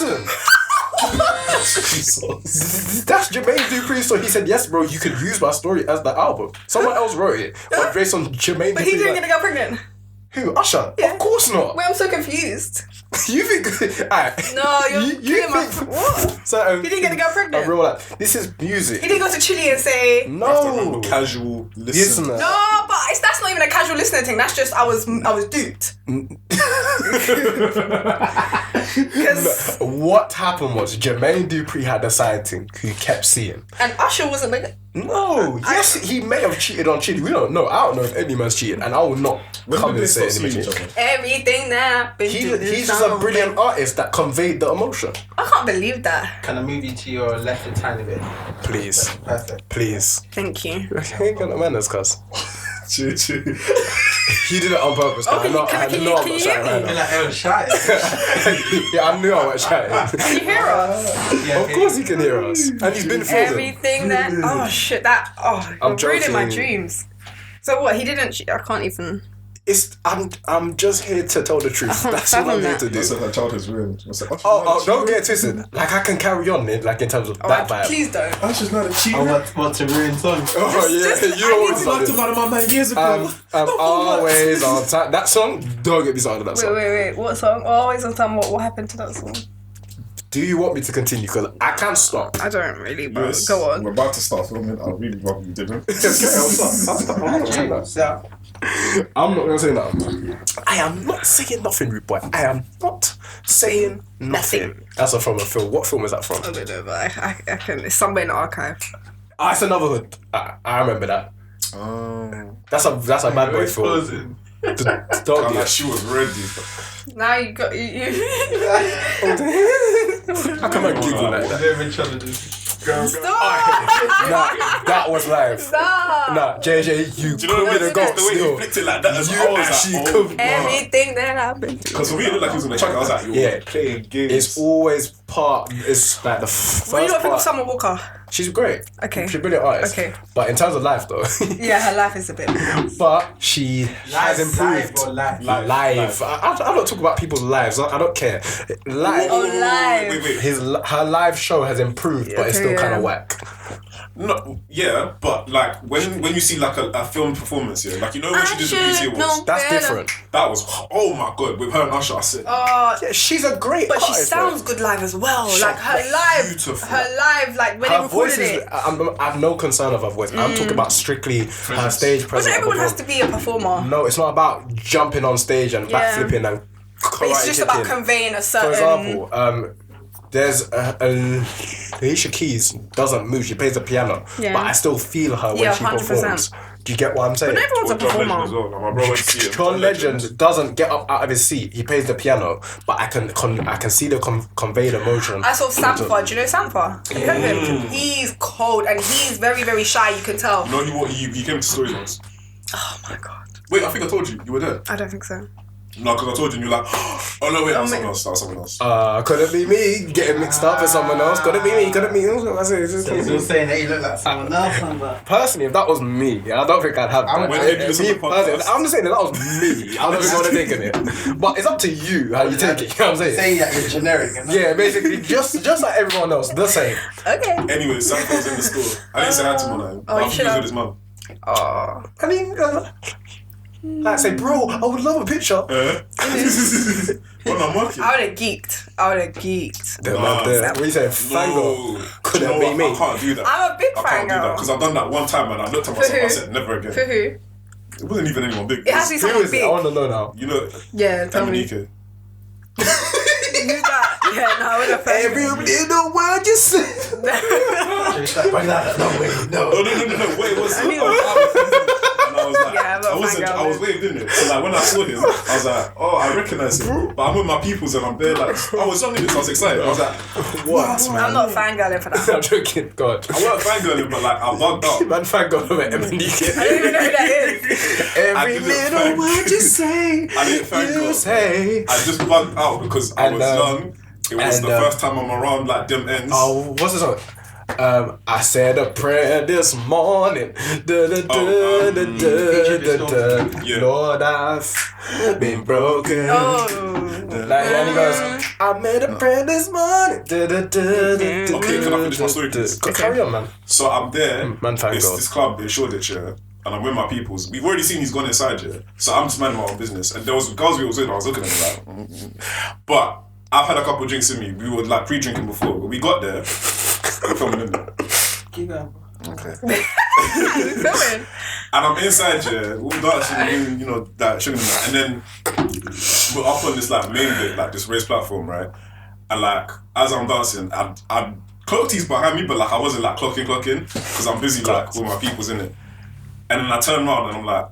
wasn't. That's Jermaine Dupri's story. He said, yes, bro, you could use my story as the album. Someone else wrote it, but based on Jermaine But Dupri. he didn't get a girl pregnant. Who? Usher? Yeah. Of course not. Wait, I'm so confused. You think... Alright. No, you're you my... think... What? So, He didn't get a girl pregnant. real life. This is music. He didn't go to Chile and say... No. Casual listener. No, but that's not even a casual listening thing. That's just I was duped. What happened was Jermaine Dupri had a sighting who kept seeing. And Usher wasn't like... No, yes, he may have cheated on Chile. We don't know. I don't know if any man's cheated, and I will not come and say any man cheated. Everything that happened He's just a brilliant artist that conveyed the emotion. I can't believe that. Can I move you to your left a tiny bit? Please. Perfect. Please. Thank you. Ain't gonna manners, cuz. Chill. He did it on purpose. Okay, I know can I'm you not hear shouting me? right I feel now. like I was shy. Yeah, I knew I was shouting. Can you hear us? Yeah, Of course he can hear us. And he's been filming. Everything that... Oh, shit. That... Oh, I'm you're ruining my joking. dreams. So what? He didn't... I can't even... I'm just here to tell the truth. can't That's all I'm fathom here that. to do. That's her childhood's ruined. I said, Oh, don't get it twisted. Like, I can carry on, like, in terms of that vibe. Please don't. Usher's not a cheater. I want to ruin song. Oh, yeah, you always I talked about it my man years ago. I'm always on time. That song, don't get me started on that song. Wait. What song? Always on time. What happened to that song? Do you want me to continue? Because I can't stop. I don't really, bro. Yes, Go on. We're about to start filming. I really love you didn't. I'm not going to say that. I am not saying nothing, rude boy. I am not saying nothing. That's from a film. What film is that from? I don't know, but I can. It's somewhere in the archive. Ah, it's Another Hood. I remember that. Oh. That's a bad boy film. Don't I'm do like, it. she was ready. Now you got you. How come I giggle like that? Never trying to do. Stop! Nah, that was live. Stop! Nah, JJ, you Do you know could have got the way he still. flicked it like that as You well? I was actually like, could. Everything that happened. Because for me, it looked like he was going to check. I was like, you're Yeah. playing games. It's always part. It's like the first What do you not think of part. Summer Walker? She's great. Okay. She's a brilliant artist. Okay. But in terms of life, though. Yeah, her life is a bit. But she has improved. Live or live? Live. I don't talk about people's lives. I don't care. Live. Oh, live. Wait. Her live show has improved, but it's still Okay, kind yeah. of whack. No, yeah, but like when you see like a film performance, yeah, like you know when she did the Beauty Awards, That's different. that was, oh my god, with her and Usher, I said, Yeah, she's a great But she artist. sounds good live as well. Like her live, beautiful. like when Her they voice recorded is. it. I have no concern of her voice. I'm talking about strictly her stage But presence. everyone has to be a performer. No, it's not about jumping on stage and Yeah. backflipping and But it's just about conveying a certain. For example, there's Alicia Keys doesn't move. She plays the piano, Yeah. but I still feel her when Yeah, she 100%. performs. Do you get what I'm saying? But everyone's a John Legend as performer. well. Like, my bro went to see him. John Legend doesn't get up out of his seat. He plays the piano, but I can see the conveyed emotion. I saw Sanford. Do you know Sanford? Have you heard of him? He's cold and he's very, very shy. You can tell. No, he came to Stories once. Oh my god. Wait, I think I told you were there. I don't think so. No, because I told you and you're like, oh no, wait, that was someone else. That was someone else. Could it be me getting mixed up with someone else? Could it be me? Could it be me? I say, So you're saying that you look like someone else, but personally, if that was me, I don't think I'd have that. When did you listen to the podcast? I'm just saying that was me. I don't think I would have taken it. But it's up to you how you take it. You know what I'm saying? saying that you're generic. And Yeah, basically, just like everyone else, the same. Okay. Anyway, Sanford was in the store. I didn't say hi to him on that. But you I'm should with have. his mum. Oh. I mean, I say, bro, I would love a picture. Well, I'm working. I would have geeked. What you saying? Fango? Could Do you it know be what? me? I can't do that. I'm a big I can't do that fangirl. because I've done that one time and I looked at myself and I said never again. For who? It wasn't even anyone big. It has to be Who someone is it? I big. want to know now. You know, Yeah, tell me. Emanike. Who's that? Yeah, no, I would have Every little word you say. No, wait, what's I knew And I was like, Yeah, I'm not a fangirl, I was waved in it. So like when I saw him, I was like, oh, I recognise him. But I'm with my peoples and I'm there like, I was young in this, I was excited. I was like, What, man? I'm not fangirling for that. I'm joking. God. I weren't fangirling, but like I bugged out. Man, thank God for I don't Emanike. even know who that is. Every didn't little thank- word you say, I didn't thank you God. say. I just bugged out because I And, was young. It was and, the first time I'm around like them ends. Oh, what's the song? I said a prayer this morning. Yeah. Lord, I've been broken. Oh. And he goes, I made a prayer this morning. Okay, can I finish my story, please? Carry on, man. So I'm there. Man, thank it's God. this club in Shoreditch, yeah, and I'm with my peoples. We've already seen he's gone inside, yeah. So I'm just minding my own business. And there was girls we was with, I was looking at them like, but I've had a couple of drinks in me. We were like pre-drinking before. When we got there, we're filming in there. Keep going. Okay. Filming. And I'm inside, yeah, all dancing, you know, that sugar and then we're up on this like main bit, like this raised platform, right? And like as I'm dancing, I'd clocked he's behind me, but like I wasn't like clocking, because I'm busy like with my people's in it. And then I turn around and I'm like,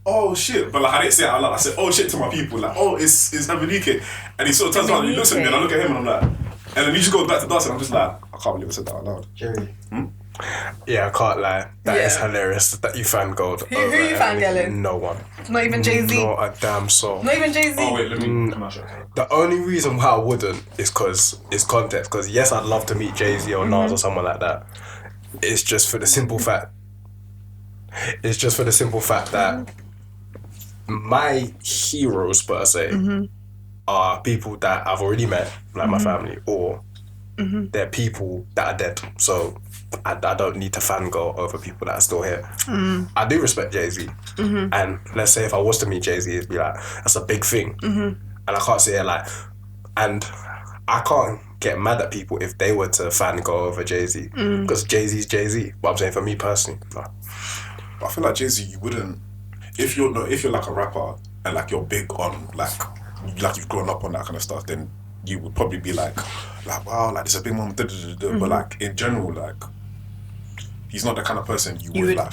oh shit, but like I didn't say it out loud. I said, oh shit to my people, like, oh it's Emenike. And he sort of turns around and he looks at me and I look at him and I'm like, and then he just goes back to dancing. I'm just like, I can't believe I said that out loud. Jerry. Yeah, I can't lie. That is Yeah. hilarious that you fangirled. Who you fangirling? No one. Not even JayZ. Not a damn soul. Not even JayZ. Oh wait, let me come out. The only reason why I wouldn't is because it's context. Because yes, I'd love to meet JayZ or Nas or someone like that. It's just for the simple fact. It's just for the simple fact that my heroes per se are people that I've already met, like my family, or they're people that are dead. So I don't need to fangirl over people that are still here. I do respect JayZ, and let's say if I was to meet JayZ, it'd be like that's a big thing, and I can't say it like, and I can't get mad at people if they were to fangirl over JayZ because JayZ's JayZ. But I'm saying for me personally, no. But I feel like JayZ, you wouldn't, if you're like a rapper and like you're big on like you've grown up on that kind of stuff, then you would probably be like wow, like there's a big moment, but like in general, like he's not the kind of person you would like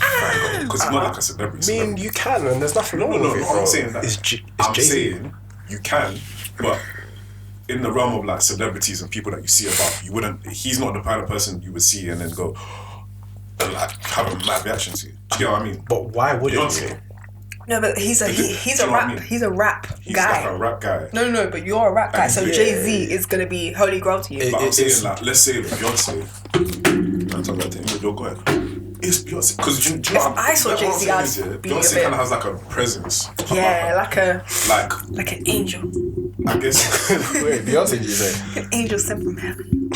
because he's not like a celebrity. I mean, you can, and there's nothing wrong with it. I'm saying that. It's I'm JayZ. saying you can, but in the realm of like celebrities and people that you see about, you wouldn't. He's not the kind of person you would see and then go and like have a mad reaction to. Do you get what I mean? But why wouldn't Beyonce. you? No, but he's a Do you know what I rap. mean? He's a rap He's guy. like a rap guy. No, but you're a rap guy, so Yeah. JayZ is gonna be holy grail to you. But I'm It's- saying like, let's say Beyonce. I'm talking about it. You're going. It's Beyonce because do you know If what I saw what I'm JayZ, saying I'd is, yeah, be a Beyonce bit- kind of has like a presence. Yeah, Like like an angel, I guess. Wait, Beyonce, did you say? an angel sent from heaven.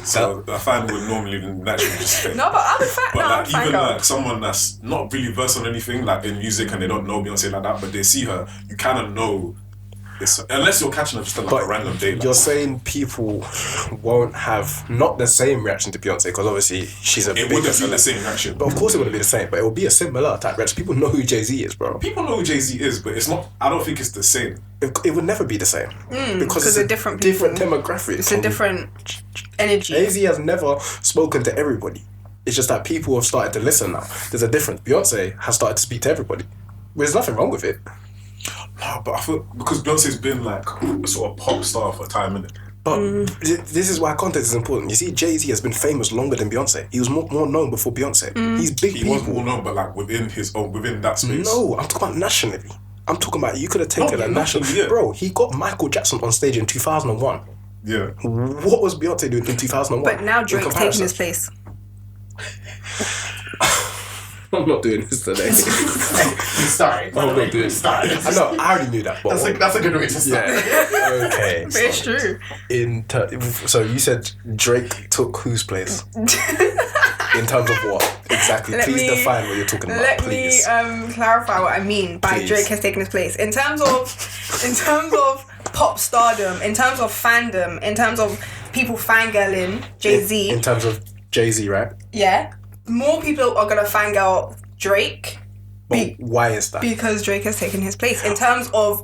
So a fan would normally naturally respect. No, but I'm a fan. But No, I'm like a fan even girl. like someone that's not really versed on anything like in music and they don't know Beyonce like that, but they see her, you kind of know. It's, unless you're catching her just on like a random day. Like, You're saying people won't have not the same reaction to Beyonce because obviously she's a it bigger wouldn't be the celeb. same reaction. But of course it wouldn't be the same, but it will be a similar type reaction. People know who JayZ is, bro. People know who JayZ is, but it's not. I don't think it's the same. It would never be the same because it's they're a different different people. demographic. It's a different energy. JayZ has never spoken to everybody. It's just that people have started to listen now. There's a difference. Beyonce has started to speak to everybody. There's nothing wrong with it. No, but I feel because Beyonce's been like a sort of pop star for a time, innit? But this is why context is important. You see, JayZ has been famous longer than Beyonce. He was more known before Beyonce. He's big He was people. well known, but like within that space. No, I'm talking about nationally. I'm talking about you could have taken No, a national. nationally, yeah. Bro, he got Michael Jackson on stage in 2001. Yeah. What was Beyonce doing in 2001? But now in Drake's taking comparison? his place. I'm not doing this today. Sorry. I'm not doing this. I know, I already knew that. But That's a good way to start. yeah. Okay. But it's true. So you said Drake took whose place? In terms of what? Exactly. Let Please me- define what you're talking about, Let please. me clarify what I mean by Please. Drake has taken his place. In terms of pop stardom, in terms of fandom, in terms of people fangirling JayZ, In terms of JayZ, right? yeah, more people are gonna fangirl Drake But why is that? because Drake has taken his place in terms of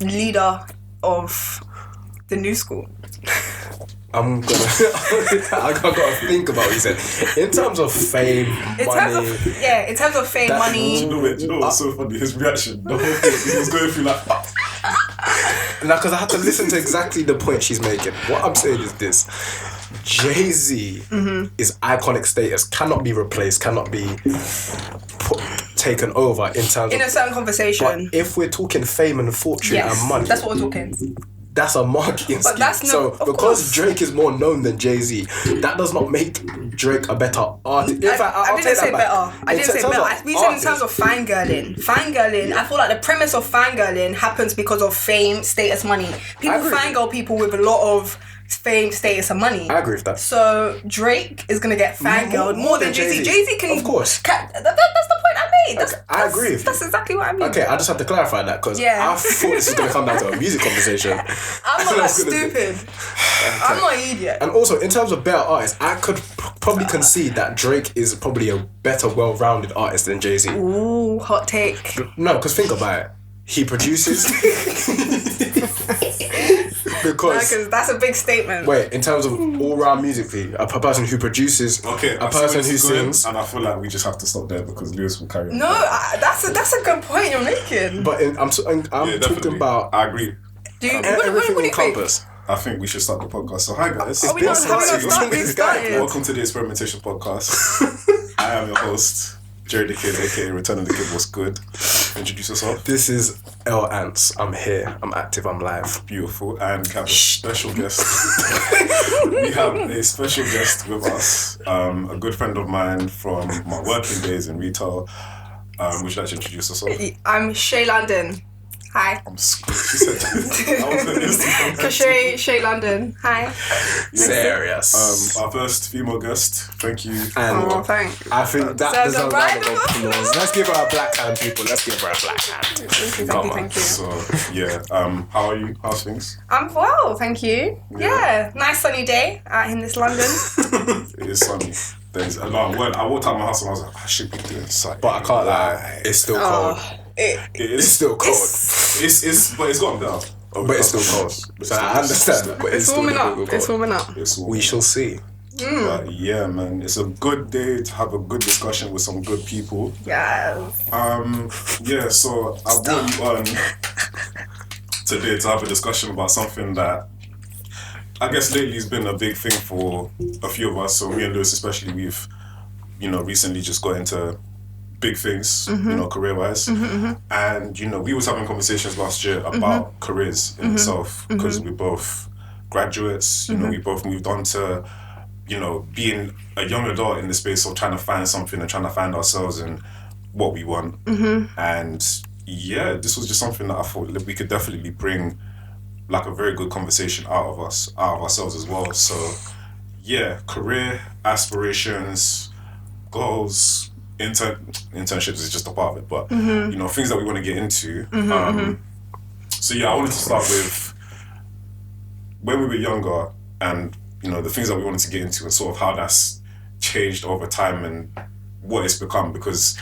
leader of the new school. I'm gonna. I gotta think about what you said. In terms of fame, In money. terms of in terms of fame, That- money. You know what's so funny? His reaction, the whole thing, he was going through like, Now, because I had to listen to exactly the point she's making. What I'm saying is this: JayZ is iconic status, cannot be replaced, cannot be taken over in terms In a of. certain But conversation. if we're talking fame and fortune Yes, and money, that's what we're talking. That's a marketing But scheme. that's So not- of because course. Drake is more known than Jay-Z, that does not make Drake a better artist. In fact, I'll I take didn't that say back. better. I In didn't say terms better. of We said in artists, terms of fangirling. Fangirling, I feel like the premise of fangirling happens because of fame, status, money. People agree. fangirl people with a lot of fame, status, and money. I agree with that. So Drake is gonna get fangirled more than Jay-Z. Jay-Z can, Of course. that's the point I made. Okay, I agree with you. That's exactly what I mean. Okay, I just have to clarify that because Yeah. I thought this was going to come down to a music conversation. I'm not that That's gonna be- stupid. I'm not an idiot. And also, in terms of better artists, I could probably concede that Drake is probably a better, well-rounded artist than Jay-Z. Ooh, hot take. No, because think about it. He produces. Because Because that's a big statement. wait, in terms of all-round musically, a person who produces, Okay, a I see person where who it's going, sings. and I feel like we just have to stop there because Lewis will carry on. No, that's a good point you're making. But I'm Yeah, talking definitely. about I agree. Do you, everything what do you think? encompass. I think we should start the podcast. So hi guys. Are we not started? We started. Welcome to the Experimentation podcast. I am your host, Jerry the Kid, aka Returning the Kid. What's good? Introduce yourself. This is L Ants. I'm here. I'm active. I'm live. Beautiful. And we have a special guest. We have a special guest with us. A good friend of mine from my working days in retail. Would you like to introduce yourself? I'm Shay London. Hi. I'm scared. She said that was the instant. Shay London. Hi. Serious. Our first female guest. Thank you. And Oh, thanks. I think that Deserves deserves a a round round of of applause. Let's give her a black hand, people. Let's give her a black hand. Come on. Thank you. So yeah, how are you? How's things? I'm well, thank you. Yeah. Yeah, nice sunny day out in this London. It is sunny. There's a lot. When I walked out my house and I was like, I should be doing something. But I can't lie. It's still cold. It It's is. still cold. But it's gotten better. But it's still cold. So I understand that. But It's still warming a up. little bit It's cold. warming up. It's We shall see. But yeah, man, it's a good day to have a good discussion with some good people. Yeah. Yeah, so I brought you on today to have a discussion about something that I guess lately has been a big thing for a few of us. So me and Lewis especially, we've, recently just got into big things, career-wise. And, we was having conversations last year about careers in itself because we're both graduates, we both moved on to, being a young adult in the space of trying to find something and trying to find ourselves and what we want. And yeah, this was just something that I thought that we could definitely bring like a very good conversation out of ourselves as well. So yeah, career, aspirations, goals, internships is just a part of it, but things that we want to get into. So yeah, I wanted to start with when we were younger and the things that we wanted to get into and sort of how that's changed over time and what it's become, because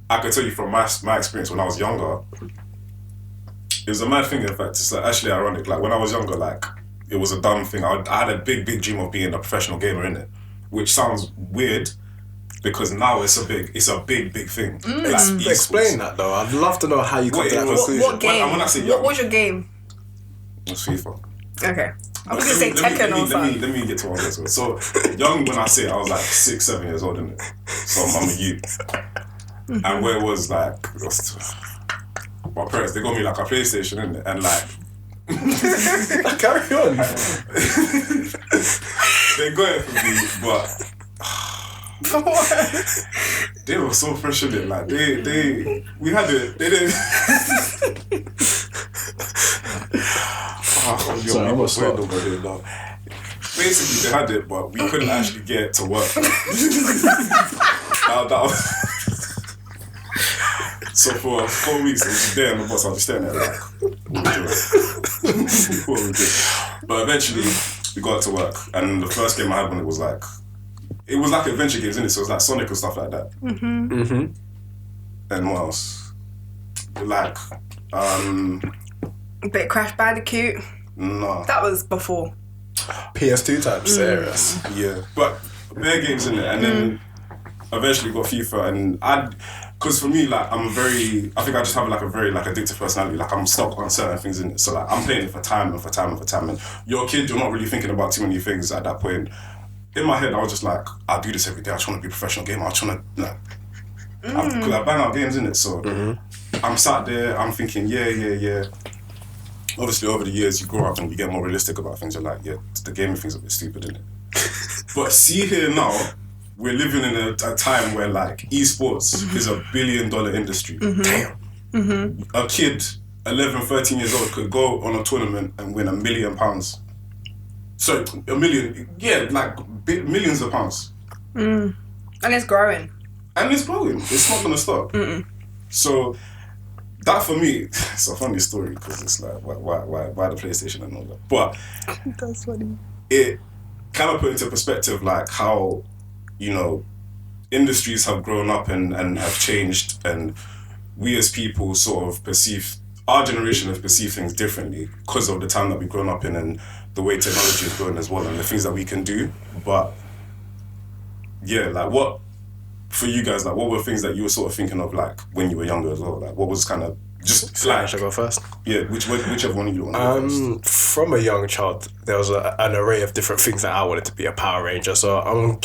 I can tell you from my experience when I was younger, it was a mad thing. In fact, it's like actually ironic. Like when I was younger, like it was a dumb thing. I had a big dream of being a professional gamer in it, which sounds weird because now it's a big thing. Like, Explain that though. I'd love to know how you got to that What- conclusion. What game? when I say what young- was your game? It's FIFA. Okay. I was gonna say Let me- Tekken or something. Let me get to one of those. So young when I say it, I was like 6, 7 years old, innit? So I'm a youth. And where it was like my parents, they got me like a PlayStation, innit? And like Carry on. they got it for me, but they were so fresh in it. Like we had it. They didn't. Sorry, I'm we a were stop. weird over here, though. Basically, they had it, but we couldn't actually get it to work. that was. So for 4 weeks, I was just there on the bus. I was just standing there like, what we do? But eventually, we got it to work, and the first game I had when it was like adventure games, innit? So it was like Sonic and stuff like that. And what else? Like, Bit Crash Bandicoot. no. That was before. PS2 type. Serious. Yeah, but bare games in it, and then eventually got FIFA, and because for me, like I think I just have like a very like addictive personality. Like I'm stuck on certain things in it, so like I'm playing it for time and for time and for time. And you're a kid, you're not really thinking about too many things at that point. In my head, I was just like, I'll do this every day. I just want to be a professional gamer. I just want to, because I bang out games in it. So I'm sat there, I'm thinking, yeah. obviously over the years you grow up and you get more realistic about things. You're like, yeah, the gaming thing's a bit stupid, isn't it? But see here now, we're living in a time where like esports is $1 billion industry. Damn. A kid, 11, 13 years old, could go on a tournament and win £1 million. So $1 million, yeah, like millions of pounds. And it's growing. And it's growing. It's not gonna stop. So that for me, it's a funny story because it's like why the PlayStation and all that. But That's funny. it kind of put into perspective like how, you know, industries have grown up and have changed, and we as people sort of perceive, our generation has perceived things differently because of the time that we've grown up in and the way technology is growing as well and the things that we can do. But yeah, like what, for you guys, like what were things that you were sort of thinking of like when you were younger as well? Like what was kind of just like, Should I go first? yeah, whichever one you want to go first. From a young child, there was an array of different things that I wanted to be a Power Ranger. So I'm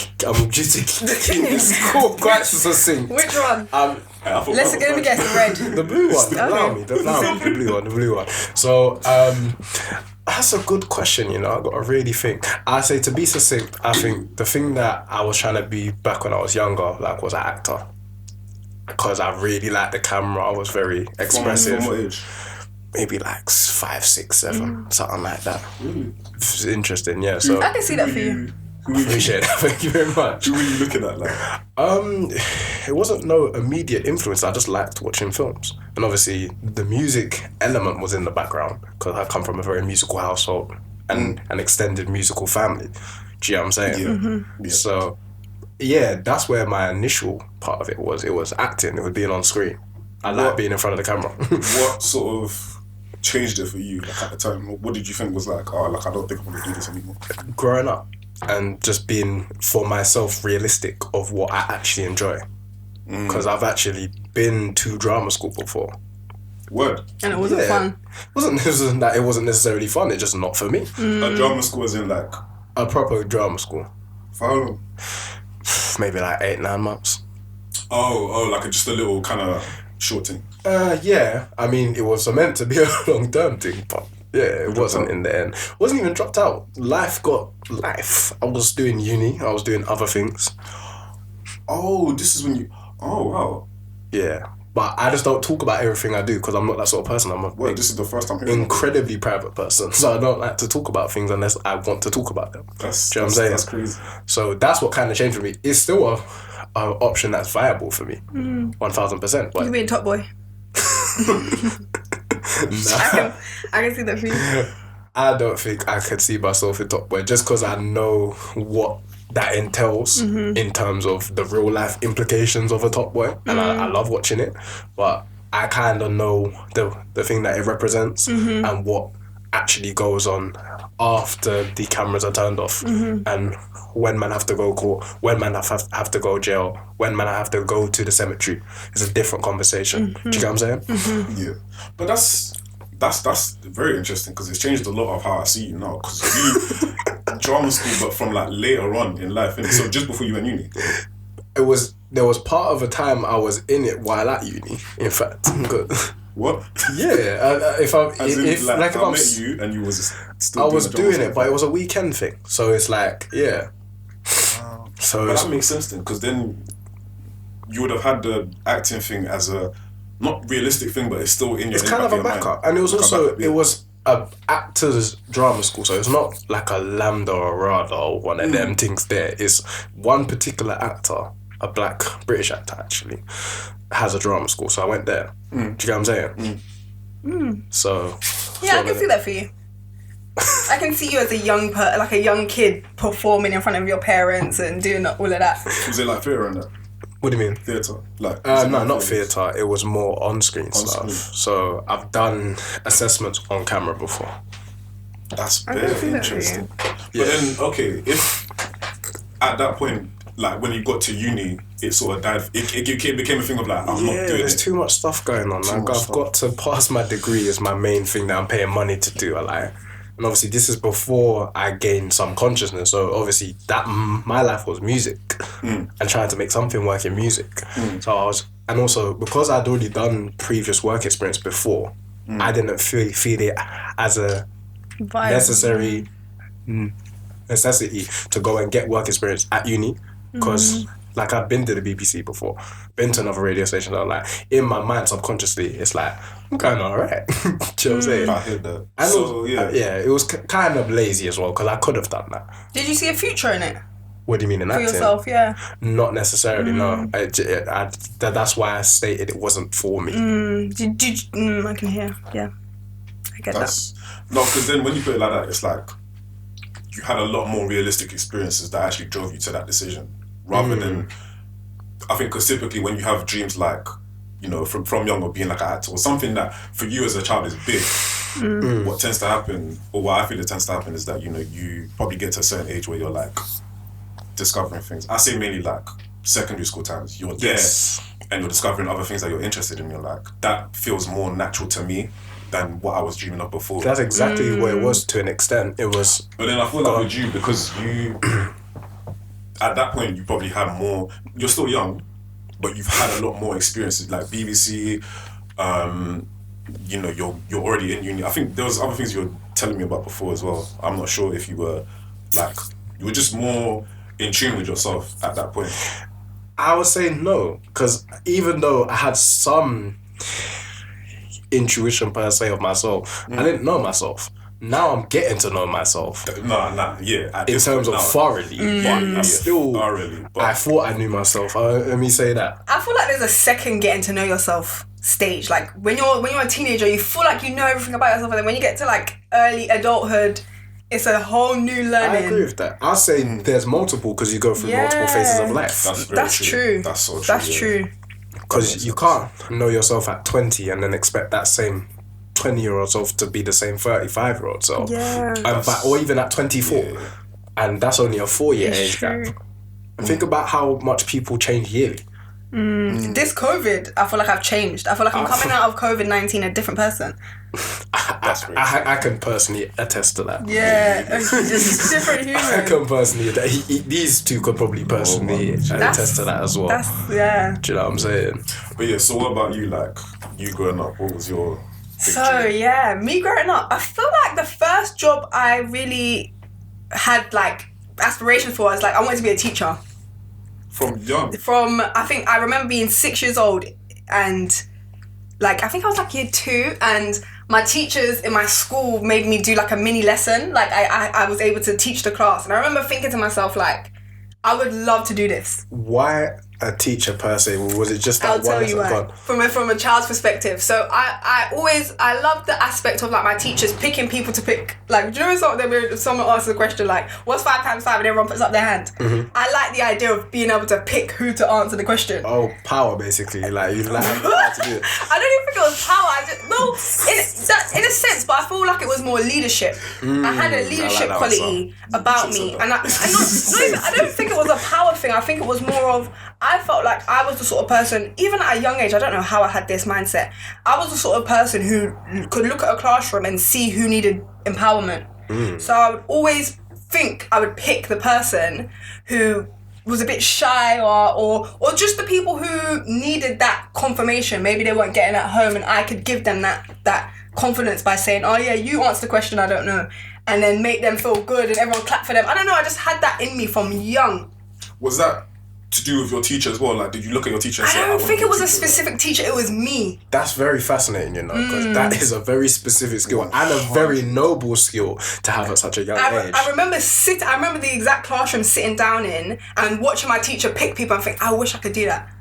just keeping this quite succinct. Which one? I thought Let's get me guess. Red. The blue one. The blue one. So that's a good question. You know, I got to really think. I say, to be succinct, I think the thing that I was trying to be back when I was younger, like, was an actor. Because I really liked the camera. I was very expressive. From what age? Maybe like 5, 6, 7, something like that. Really? It's interesting, yeah. So I can see that for you. appreciate that. Thank you very much. Who were you looking at like? It wasn't no immediate influence. I just liked watching films, and obviously the music element was in the background because I come from a very musical household and an extended musical family. Do you know what I'm saying? Yeah. So yeah, that's where my initial part of it was. It was acting. It was being on screen. I like being in front of the camera. What sort of changed it for you, like at the time? What did you think was like, oh, like I don't think I'm gonna do this anymore? Growing up and just being for myself realistic of what I actually enjoy, because I've actually been to drama school before. Word. And it wasn't fun. Wasn't that it wasn't necessarily fun. It's just not for me. A drama school as in like, A proper drama school, for how long? maybe like 8, 9 months. Oh, like just a little kind of short thing. Yeah. I mean, it was meant to be a long-term thing, but yeah, it wasn't in the end. Wasn't even dropped out. Life got life. I was doing uni. I was doing other things. Oh, this is when you. Oh wow. Yeah. But I just don't talk about everything I do because I'm not that sort of person. I'm a Well, this is the first time hearing. incredibly private person. So I don't like to talk about things unless I want to talk about them. That's, Do you know what I'm saying? That's crazy. So that's what kind of changed for me. It's still a option that's viable for me. 1000%. You But being top boy. I can see that for you. I don't think I could see myself in Top Boy just because I know what that entails in terms of the real life implications of a Top Boy, and I love watching it, but I kind of know the thing that it represents and what actually goes on after the cameras are turned off, and when man have to go court, when man have to go jail, when man have to go to the cemetery. It's a different conversation. Do you get what I'm saying? Yeah, but that's very interesting because it's changed a lot of how I see you now. Because you drama school, but from like later on in life, innit? So just before you went uni. There was part of a time I was in it while at uni. In fact, What? yeah. If I met you and you was still. I was the drama doing it, but it was a weekend thing. So it's like, yeah. So But that makes sense then, because then you would have had the acting thing as a not realistic thing, but it's still in your. it's kind of a backup, and it was also it was a actors drama school, so it's not like a Lambda or RADA or one of them things. There is one particular actor, a black British actor actually, has a drama school, so I went there. Do you get what I'm saying? So Yeah, I can see that for you. I can see you as a a young kid performing in front of your parents and doing all of that. Was it like theatre and that? What do you mean? Theatre? Like No, not theatre. It was more on-screen stuff. So I've done assessments on camera before. That's can very see that for interesting. you. But then, okay, if at that point, like when you got to uni, it sort of died. It became a thing of like, I'm not doing there's it. too much stuff going on. Like, much I've got to pass my degree is my main thing that I'm paying money to do. And obviously this is before I gained some consciousness. So obviously that my life was music and trying to make something work in music. So I was, and also because I'd already done previous work experience before, I didn't feel it as a necessary necessity to go and get work experience at uni, because like I've been to the BBC before, been to another radio station. So like in my mind, subconsciously, it's like I'm kind of alright. Do you know what I'm saying? I heard that. And So, it was kind of lazy as well, because I could have done that. Did you see a future in it What do you mean in for acting? yourself? Yeah. Not necessarily. No. That's why I stated it wasn't for me. I can hear. Yeah. I get that. No, because then when you put it like that, it's like you had a lot more realistic experiences that actually drove you to that decision, rather than, I think, because typically when you have dreams like, you know, from young, or being like an actor or something that for you as a child is big, what tends to happen, or what I feel it tends to happen, is that, you know, you probably get to a certain age where you're like discovering things. I say mainly like secondary school times. You're there and you're discovering other things that you're interested in. You're like, that feels more natural to me than what I was dreaming of before. That's exactly what it was to an extent. It was. But then I feel like with you, because you, at that point, you probably had more, you're still young, but you've had a lot more experiences, like BBC, you know, you're already in uni. I think there was other things you were telling me about before as well. I'm not sure if you were, like, you were just more in tune with yourself at that point. I would say no, because even though I had some intuition per se of myself, I didn't know myself. Now I'm getting to know myself. In terms of thoroughly. But still, thoroughly. But I thought I knew myself. Let me say that. I feel like there's a second getting to know yourself stage. Like when you're a teenager, you feel like you know everything about yourself, and then when you get to like early adulthood, it's a whole new learning. I agree with that. I'll say there's multiple, because you go through multiple phases of life. That's true. That's so true. That's true. Because you can't know yourself at 20 and then expect that same 20-year-old self to be the same 35-year-old self. Yeah. Or even at 24. Yeah. And that's only a 4-year It's age true. gap. Think about how much people change yearly. This COVID, I feel like I've changed. I feel like I'm coming out of COVID-19 a different person. I can personally attest to that. Yeah, just different human. I can personally, these two could probably personally attest to that as well. Yeah. Do you know what I'm saying? But yeah, so what about you, like, you growing up, what was your big So dream? yeah, me growing up, I feel like the first job I really had like aspirations for was like I wanted to be a teacher. From young? I remember being 6 years old, and like I think I was like year 2, and my teachers in my school made me do like a mini lesson. Like I was able to teach the class, and I remember thinking to myself like, I would love to do this. Why a teacher per se? Was it just that I'll one tell you lesson why. gone? From a child's perspective. So I love the aspect of like my teachers picking people to pick. Like, do you know when someone asks a question like, what's 5 times 5, and everyone puts up their hand? I like the idea of being able to pick who to answer the question. Oh, power basically. Like you like how to do it. I don't even think it was power. In a sense, but I feel like it was more leadership. I had a leadership that quality about me, and I don't think it was a power thing. I think it was more of, I felt like I was the sort of person, even at a young age, I don't know how I had this mindset. I was the sort of person who could look at a classroom and see who needed empowerment. So I would always think I would pick the person who was a bit shy, or just the people who needed that confirmation. Maybe they weren't getting it at home, and I could give them that confidence by saying, oh yeah, you answered the question, I don't know, and then make them feel good and everyone clap for them. I don't know, I just had that in me from young. Was that to do with your teacher as well? Like, did you look at your teacher and say, I don't think it was a teacher? specific teacher, it was me. That's very fascinating, you know, because that is a very specific skill and a very noble skill to have at such a young age. I remember the exact classroom sitting down in and watching my teacher pick people and think, I wish I could do that.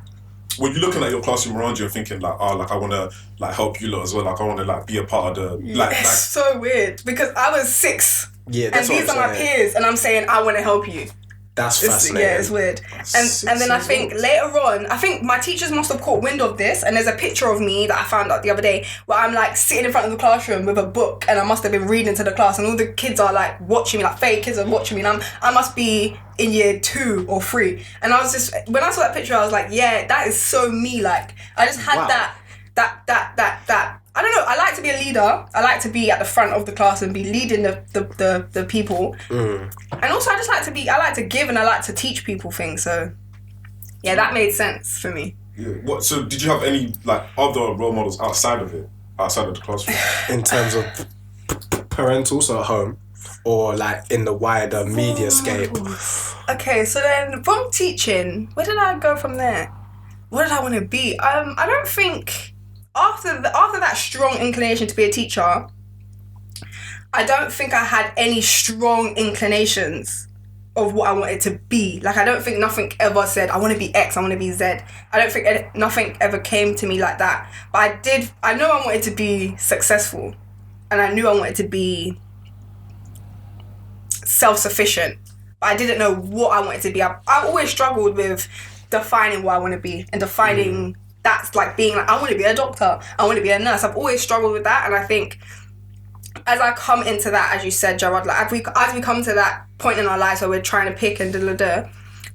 Were you looking at your classroom around you and thinking like, oh, like I want to like help you lot as well, like I want to like be a part of the like It's so weird because I was 6 Yeah, and that's what these I'm are my saying. peers and I'm saying I want to help you. That's fascinating. Yeah, it's weird. And then I think later on, I think my teachers must have caught wind of this, and there's a picture of me that I found out the other day where I'm like sitting in front of the classroom with a book, and I must have been reading to the class, and all the kids are like watching me, like fake kids are watching me, and I must be in year 2 or 3. And I was just, when I saw that picture, I was like, yeah, that is so me. Like I just had that I don't know, I like to be a leader. I like to be at the front of the class and be leading the people. And also I like to give and I like to teach people things. So yeah, that made sense for me. Yeah. What? So did you have any like other role models outside of it? outside of the classroom? In terms of parental, so at home, or like in the wider media scape? Okay, so then from teaching, where did I go from there? What did I want to be? I don't think after that strong inclination to be a teacher, I don't think I had any strong inclinations of what I wanted to be. Like, I don't think nothing ever said, I want to be X, I want to be Z. I don't think nothing ever came to me like that. But I know I wanted to be successful. And I knew I wanted to be self-sufficient. But I didn't know what I wanted to be. I always struggled with defining what I want to be. And defining that's like being like, I want to be a doctor. I want to be a nurse. I've always struggled with that. And I think as I come into that, as you said, Gerard, like as we come to that point in our lives where we're trying to pick and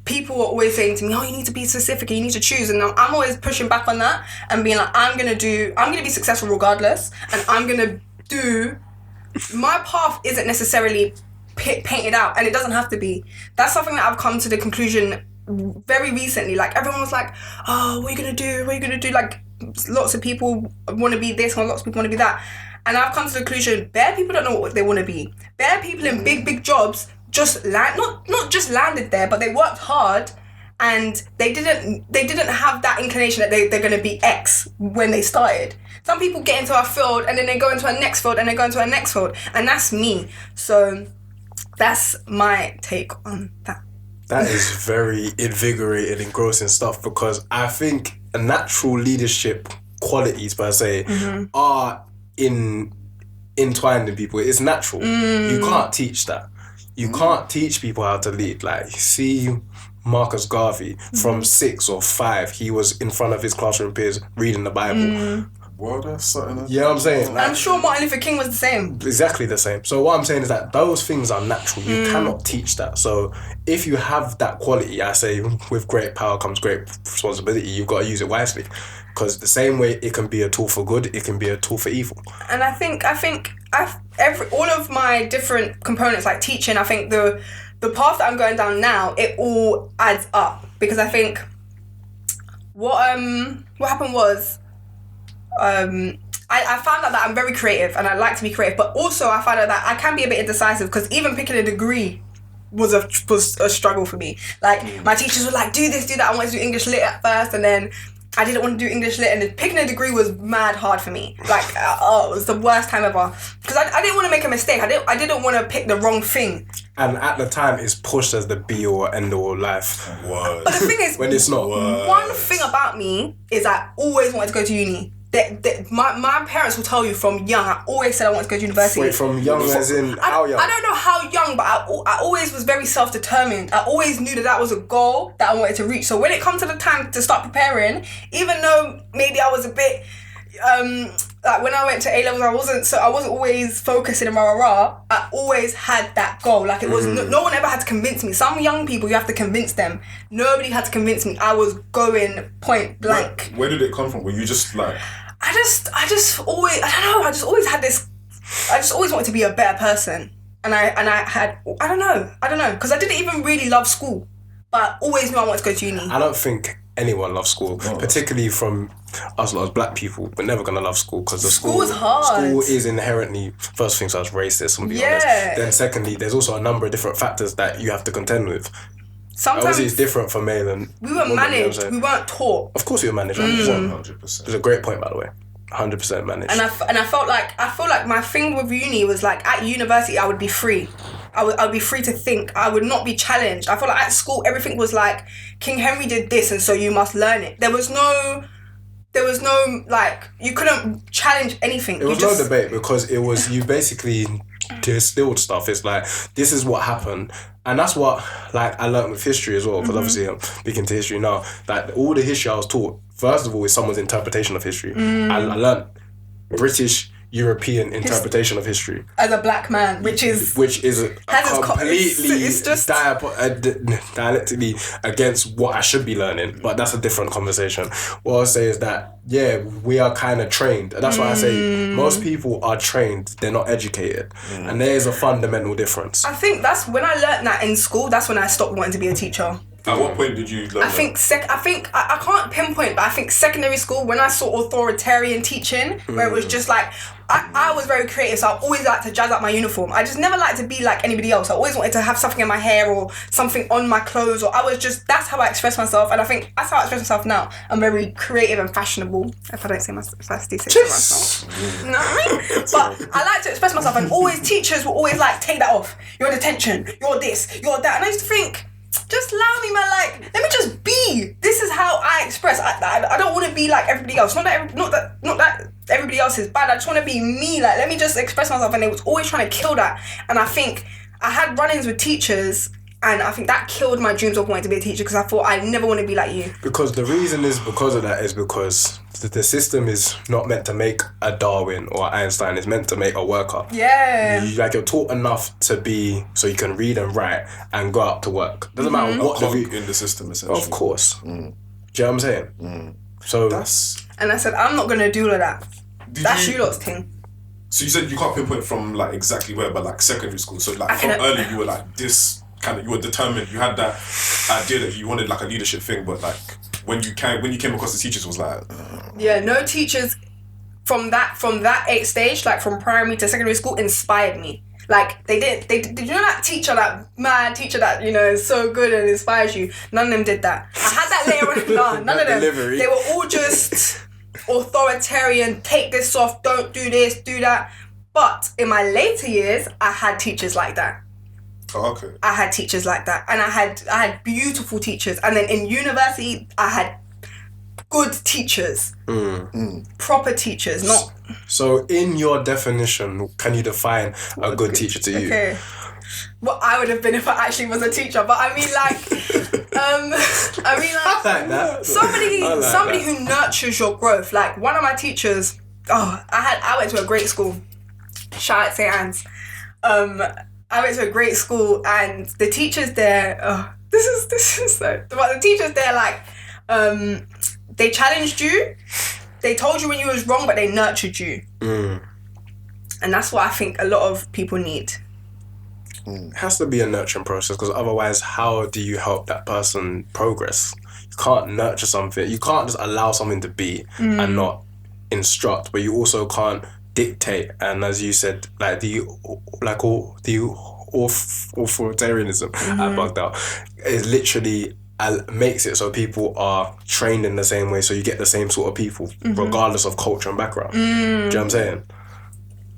people are always saying to me, oh, you need to be specific, you need to choose. And I'm always pushing back on that and being like, I'm going to be successful regardless. And I'm going to do, my path isn't necessarily painted out, and it doesn't have to be. That's something that I've come to the conclusion very recently. Like, everyone was like, oh, what are you going to do? What are you going to do? Like, lots of people want to be this, and lots of people want to be that. And I've come to the conclusion, bare people don't know what they want to be. Bare people in big jobs just not just landed there, but they worked hard, and they didn't have that inclination that they're going to be X when they started. Some people get into a field and then they go into a next field and they go into a next field, and that's me. So that's my take on that. That is very invigorating, engrossing stuff, because I think natural leadership qualities per se are entwined in people. It's natural. You can't teach that. You can't teach people how to lead. Like, see Marcus Garvey from 6 or 5, he was in front of his classroom peers reading the Bible. Well, that's something. You know what I'm saying? I'm sure Martin Luther King was the same. Exactly the same. So what I'm saying is that those things are natural. You cannot teach that. So if you have that quality, I say with great power comes great responsibility. You've got to use it wisely, because the same way it can be a tool for good, it can be a tool for evil. And I think all of my different components, like teaching, I think the path that I'm going down now, it all adds up, because I think what happened was I found out that I'm very creative and I like to be creative, but also I found out that I can be a bit indecisive, because even picking a degree was a struggle for me. Like, my teachers were like, do this, do that. I wanted to do English Lit at first, and then I didn't want to do English Lit, and picking a degree was mad hard for me. Like, it was the worst time ever, because I didn't want to make a mistake. I didn't want to pick the wrong thing. And at the time, it's pushed as the be or end all life. Word. But the thing is, when it's not. One thing about me is I always wanted to go to uni. My parents will tell you from young, I always said I wanted to go to university. Wait, from young as in how young? I don't know how young, but I always was very self-determined. I always knew that was a goal that I wanted to reach. So when it comes to the time to start preparing, even though maybe I was a bit, like when I went to A-levels, I wasn't always focusing in rah. I always had that goal. Like, it was, no one ever had to convince me. Some young people, you have to convince them. Nobody had to convince me. I was going point blank. Where did it come from? Were you just like... I just always wanted to be a better person. And I don't know, because I didn't even really love school, but I always knew I wanted to go to uni. I don't think anyone loves school, particularly from us as black people. We're never gonna love school, because school is hard. School is inherently, first things first, racist, I'm being honest. Then secondly, there's also a number of different factors that you have to contend with. Sometimes obviously it's different for male and we were managed. We weren't taught. Of course we were managed. 100%. It's a great point, by the way. 100% managed. And I felt like my thing with uni was like, at university I would be free. I would be free to think. I would not be challenged. I felt like at school everything was like, King Henry did this and so you must learn it. There was no like, you couldn't challenge anything. It was no debate, because it was, you basically distilled stuff. It's like, this is what happened. And that's what, like, I learned with history as well, because obviously I'm speaking to history now. Like, all the history I was taught, first of all, is someone's interpretation of history. I learned British, European interpretation of history. As a black man, which is completely it's just dialectically against what I should be learning. But that's a different conversation. What I'll say is that, yeah, we are kind of trained. That's why I say most people are trained, they're not educated. And there is a fundamental difference. I think that's when I learned that in school, that's when I stopped wanting to be a teacher. At what point did you learn I think I can't pinpoint, but I think secondary school, when I saw authoritarian teaching, where it was just like, I was very creative, so I always liked to jazz up my uniform. I just never liked to be like anybody else. I always wanted to have something in my hair or something on my clothes, or that's how I express myself, and I think that's how I express myself now. I'm very creative and fashionable, if I do say myself. You know what I mean? But I like to express myself, and always teachers will always like, take that off. You're in detention. You're this. You're that. And I used to think, just allow me, man. Like, let me just be. This is how I express. I don't want to be like everybody else. Not that everybody else is bad. I just want to be me. Like, let me just express myself. And they was always trying to kill that. And I think I had run-ins with teachers, and I think that killed my dreams of wanting to be a teacher, because I thought I never want to be like you. Because the reason is because of that is because the system is not meant to make a Darwin or Einstein. It's meant to make a worker. Yeah. You're taught enough to be, so you can read and write and go out to work. Doesn't matter what in the system, essentially. Of course. Do you know what I'm saying? So and I said, I'm not going to do all of that. That's you lot's thing. So you said you can't pinpoint from like exactly where, but like secondary school. So like from early, you were like this kind of, you were determined. You had that idea that you wanted like a leadership thing, but like when you came across the teachers, was like no teachers from that age stage, like from primary to secondary school, inspired me. Like they did you know that teacher, that mad teacher that, you know, is so good and inspires you? None of them did that. I had that later on. None of them. Delivery. They were all just authoritarian, take this off, don't do this, do that. But in my later years, I had teachers like that. Oh, okay. I had teachers like that, and I had beautiful teachers. And then in university, I had good teachers, proper teachers, not. So, in your definition, can you define a good teacher to you? Okay. What I would have been if I actually was a teacher, but I mean, like, like that. somebody who nurtures your growth. Like one of my teachers. I went to a great school. Shout out St. Anne's. I went to a great school, and the teachers there, this is so, but the teachers there, like, they challenged you, they told you when you was wrong, but they nurtured you. And that's what I think a lot of people need. It has to be a nurturing process, because otherwise, how do you help that person progress? You can't nurture something, you can't just allow something to be and not instruct, but you also can't dictate. And as you said, like the authoritarianism, I bugged out, it literally makes it so people are trained in the same way, so you get the same sort of people regardless of culture and background. Do you know what I'm saying?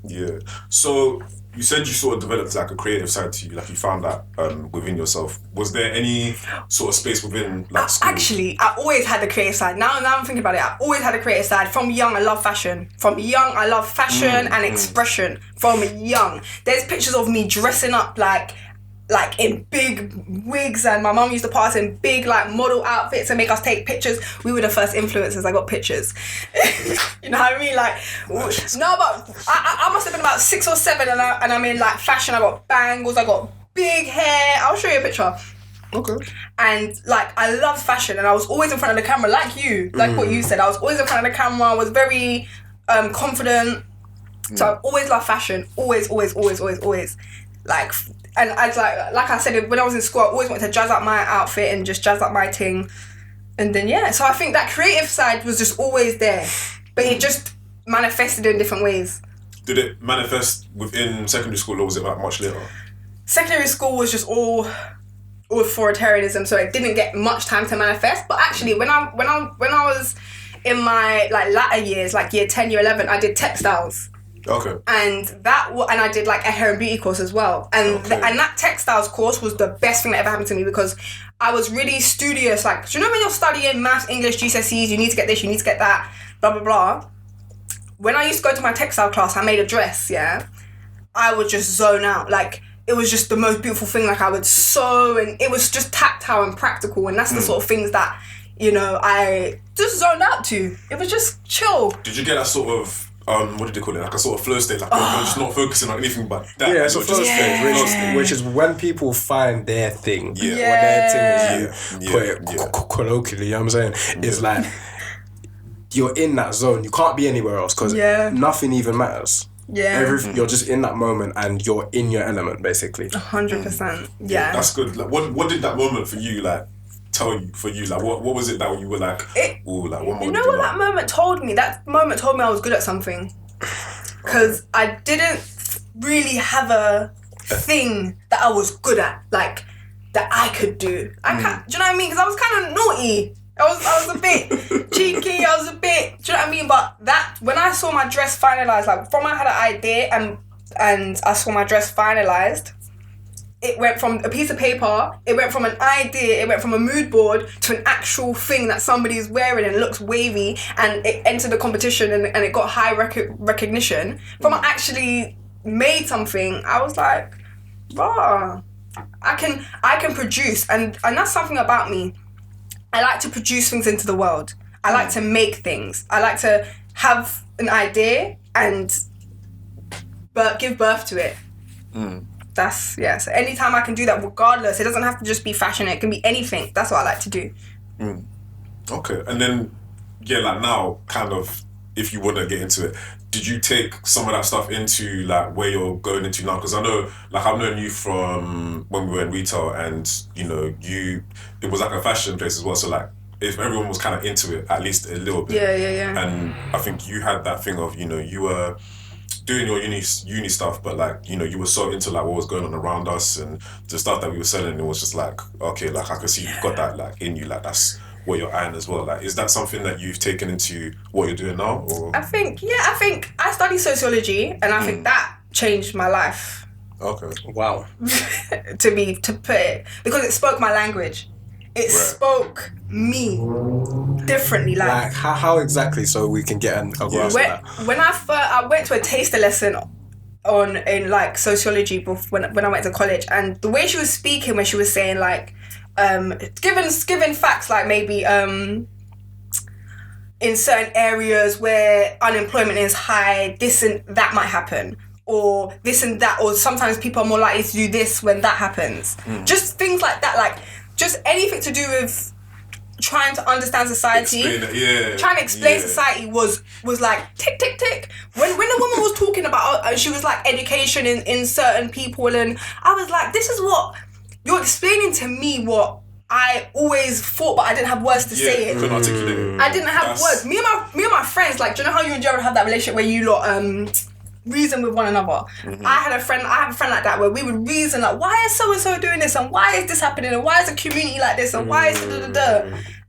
Yeah. So you said you sort of developed like a creative side to you, like you found that within yourself. Was there any sort of space within like school? Actually, I always had the creative side. Now I'm thinking about it, I always had a creative side. From young, I love fashion. From young, I love fashion and expression. From young. There's pictures of me dressing up like in big wigs, and my mum used to put us in big like model outfits and make us take pictures. We were the first influencers. I got pictures. You know what I mean? Like, no, but I must have been about 6 or 7, and I'm in like fashion. I got bangles, I got big hair. I'll show you a picture. Okay. And like, I love fashion, and I was always in front of the camera, like you, like what you said. I was always in front of the camera. I was very confident. So I've always loved fashion. Always. Like. And as like I said, when I was in school, I always wanted to jazz up my outfit and just jazz up my ting. And then, so I think that creative side was just always there. But it just manifested in different ways. Did it manifest within secondary school, or was it like much later? Secondary school was just all authoritarianism, so it didn't get much time to manifest. But actually, when I was in my like latter years, like year 10, year 11, I did textiles. Okay. And I did like a hair and beauty course as well. And and that textiles course was the best thing that ever happened to me, because I was really studious. Like, do you know when you're studying maths, English, GCSEs, you need to get this, you need to get that, blah, blah, blah. When I used to go to my textile class, I made a dress, I would just zone out. Like, it was just the most beautiful thing. Like, I would sew, and it was just tactile and practical. And that's the sort of things that, you know, I just zoned out to. It was just chill. Did you get that sort of what did they call it? Like a sort of flow state, like you're just not focusing on anything but that. Yeah, it's a flow state, which is when people find their thing. What their thing is, put it colloquially, you know what I'm saying? It's like you're in that zone. You can't be anywhere else, because nothing even matters. You're just in that moment, and you're in your element, basically. 100%. Yeah. That's good. Like, what did that moment for you like tell you for you? Like, what was it that you were like? Ooh, like what more? You know what that moment told me? That moment told me I was good at something. Because I didn't really have a thing that I was good at, like that I could do. I can't. Do you know what I mean? Because I was kind of naughty. I was a bit cheeky. I was a bit. Do you know what I mean? But that when I saw my dress finalized, like from I had an idea and I saw my dress finalized. It went from a piece of paper, it went from an idea, it went from a mood board to an actual thing that somebody is wearing and looks wavy, and it entered the competition and it got high recognition. From I actually made something, I was like, rah, I can produce, and that's something about me. I like to produce things into the world. I like to make things. I like to have an idea and give birth to it. That's, yeah, so anytime I can do that, regardless, it doesn't have to just be fashion, it can be anything. That's what I like to do. Okay, and then, yeah, like now, kind of, if you want to get into it, did you take some of that stuff into like where you're going into now? Because I know, like I've known you from when we were in retail, and you know, it was like a fashion place as well, so like, if everyone was kind of into it, at least a little bit. Yeah. And I think you had that thing of, you know, you were doing your uni stuff, but like, you know, you were so into like what was going on around us and the stuff that we were selling. It was just like, okay, like I could see you've got that like in you, like that's what you're eyeing as well. Like, is that something that you've taken into what you're doing now? Or? I think I study sociology, and I think that changed my life. Okay. Wow. to put it, because it spoke my language. It spoke me differently. Like how exactly, so we can get a grasp of that? When I went to a taster lesson in like sociology when I went to college, and the way she was speaking, when she was saying like given facts like maybe in certain areas where unemployment is high, this and that might happen, or this and that, or sometimes people are more likely to do this when that happens. Just things like that, like just anything to do with trying to understand society. Trying to explain society was like tick tick tick. When a woman was talking about, she was like education in certain people, and I was like, this is what you're explaining to me, what I always thought, but I didn't have words to say it. Couldn't articulate it. I didn't have words. Me and my friends, like, do you know how you and Jared have that relationship where you lot reason with one another? I have a friend like that where we would reason like, why is so and so doing this, and why is this happening, and why is the community like this, and why is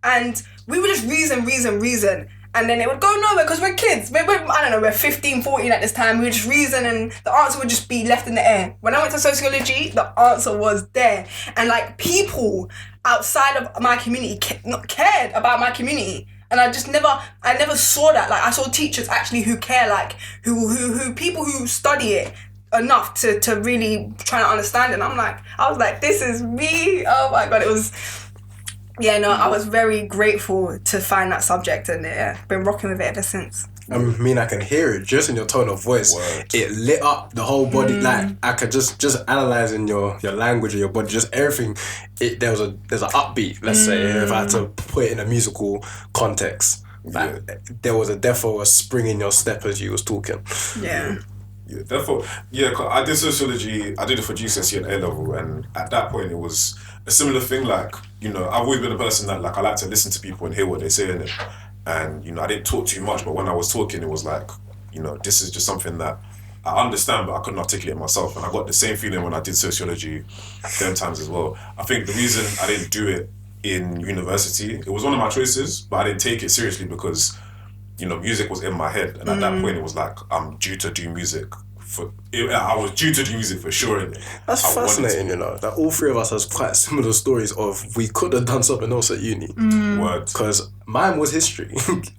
and we would just reason, and then it would go nowhere because we're kids. I don't know, we're 15, 14 at this time. We would just reason and the answer would just be left in the air. When I went to sociology, the answer was there, and like people outside of my community cared about my community. And I never saw that. Like, I saw teachers actually who care, like, who people who study it enough to really try to understand it. And I was like, this is me. Oh my God, it was, I was very grateful to find that subject, and been rocking with it ever since. I mean, I can hear it just in your tone of voice. Word. It lit up the whole body. Like, I could just analysing your language and your body, just everything. There's an upbeat. Let's say, if I had to put it in a musical context, like there was definitely a spring in your step as you was talking. Yeah. Yeah, therefore, 'cause I did sociology. I did it for GCSE and A level, and at that point, it was a similar thing. Like, you know, I've always been a person that like I like to listen to people and hear what they say in it. And, you know, I didn't talk too much, but when I was talking, it was like, you know, this is just something that I understand, but I couldn't articulate myself. And I got the same feeling when I did sociology them times as well. I think the reason I didn't do it in university, it was one of my choices, but I didn't take it seriously because, you know, music was in my head. And at that point, it was like, I'm due to do music. I was due to do music for sure. That's fascinating, you know, that all three of us has quite similar stories of we could have done something else at uni. Word. Because mine was history.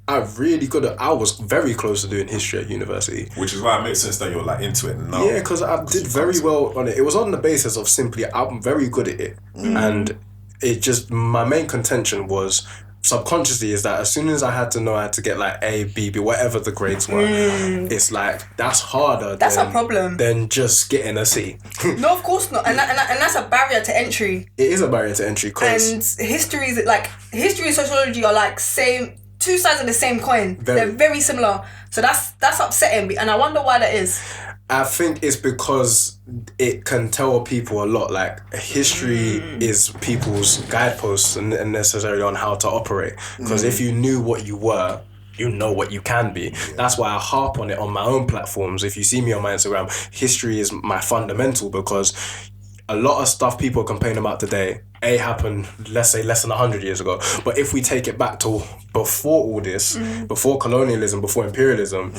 I was very close to doing history at university. Which is why it makes sense that you're like into it now. Yeah, because I did very well on it. It was on the basis of simply I'm very good at it. And it just, my main contention was subconsciously is that as soon as I had to know I had to get like A, B, whatever the grades were, it's like that's harder. That's a problem than just getting a C. No, of course not, and that's a barrier to entry. It is a barrier to entry, and history and sociology are like two sides of the same coin. They're very similar, so that's upsetting me, and I wonder why that is. I think it's because it can tell people a lot. Like, history is people's guideposts and necessarily on how to operate. Because if you knew what you were, you know what you can be. That's why I harp on it on my own platforms. If you see me on my Instagram, history is my fundamental, because a lot of stuff people are complaining about today, happened, let's say, less than 100 years ago. But if we take it back to before all this, before colonialism, before imperialism,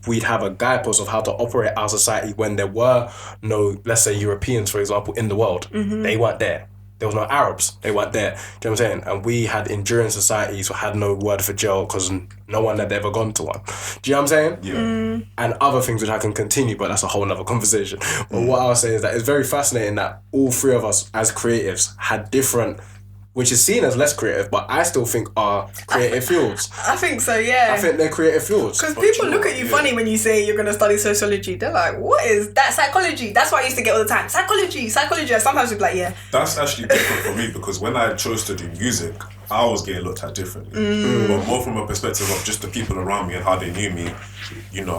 we'd have a guidepost of how to operate our society when there were no, let's say, Europeans, for example, in the world. They weren't there. There was no Arabs. They weren't there. Do you know what I'm saying? And we had enduring societies who had no word for jail because no one had ever gone to one. Do you know what I'm saying? Yeah. And other things which I can continue, but that's a whole nother conversation. But what I was saying is that it's very fascinating that all three of us as creatives had different, which is seen as less creative, but I still think are creative fields. I think so, yeah. I think they're creative fields. Because people look at you funny when you say you're going to study sociology. They're like, what is that? Psychology. That's what I used to get all the time. Psychology. And sometimes we'd be like, yeah. That's actually different for me, because when I chose to do music, I was getting looked at differently. But more from a perspective of just the people around me and how they knew me. You know,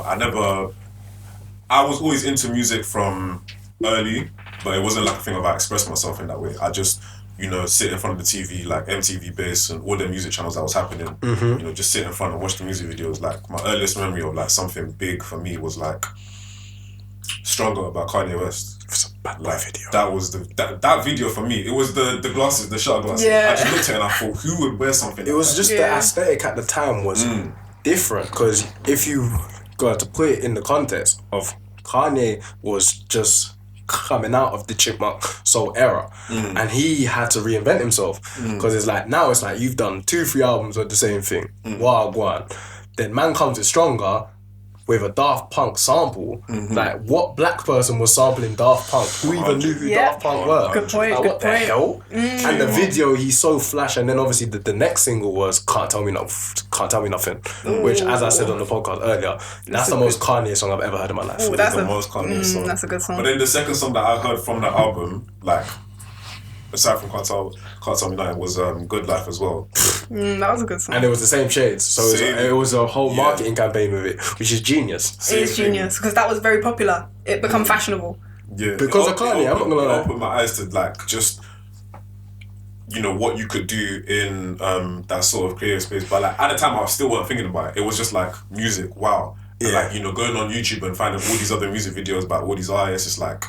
I was always into music from early, but it wasn't like a thing of I expressed myself in that way. I just, you know, sit in front of the TV, like MTV Base and all the music channels that was happening. You know, just sit in front and watch the music videos. Like, my earliest memory of like something big for me was like Stronger by Kanye West. It's a bad boy video. That was that video for me. It was the glasses, the shutter glasses. Yeah. I just looked at it and I thought, who would wear something It like was that? just the aesthetic at the time was different, because if you got to put it in the context of Kanye was just coming out of the Chipmunk Soul era, and he had to reinvent himself, because it's like now it's like you've done 2-3 albums of the same thing, one. Then man comes with Stronger with a Daft Punk sample. Like, what black person was sampling Daft Punk? Who even knew who Daft Punk were? Good point, Like, good what the point. hell? And the video, he's so flash. And then obviously the next single was Can't Tell Me Nothing, which, as I said on the podcast earlier, that's the most Kanye song I've ever heard in my life. Ooh, that's the a- most Kanye song. that's a good song. But then the second song that I heard from that album, like, aside from Can't Tell Me Nothing, was Good Life as well. That was a good song. And it was the same shades, so it was a whole marketing campaign with it, which is genius. It is genius, because that was very popular. It became fashionable. Yeah, Because of Kanye, I'm not gonna lie. It opened my eyes to like just, you know, what you could do in that sort of creative space. But like at the time, I still wasn't thinking about it. It was just like music, wow. And like, you know, going on YouTube and finding all these other music videos about all these artists, it's like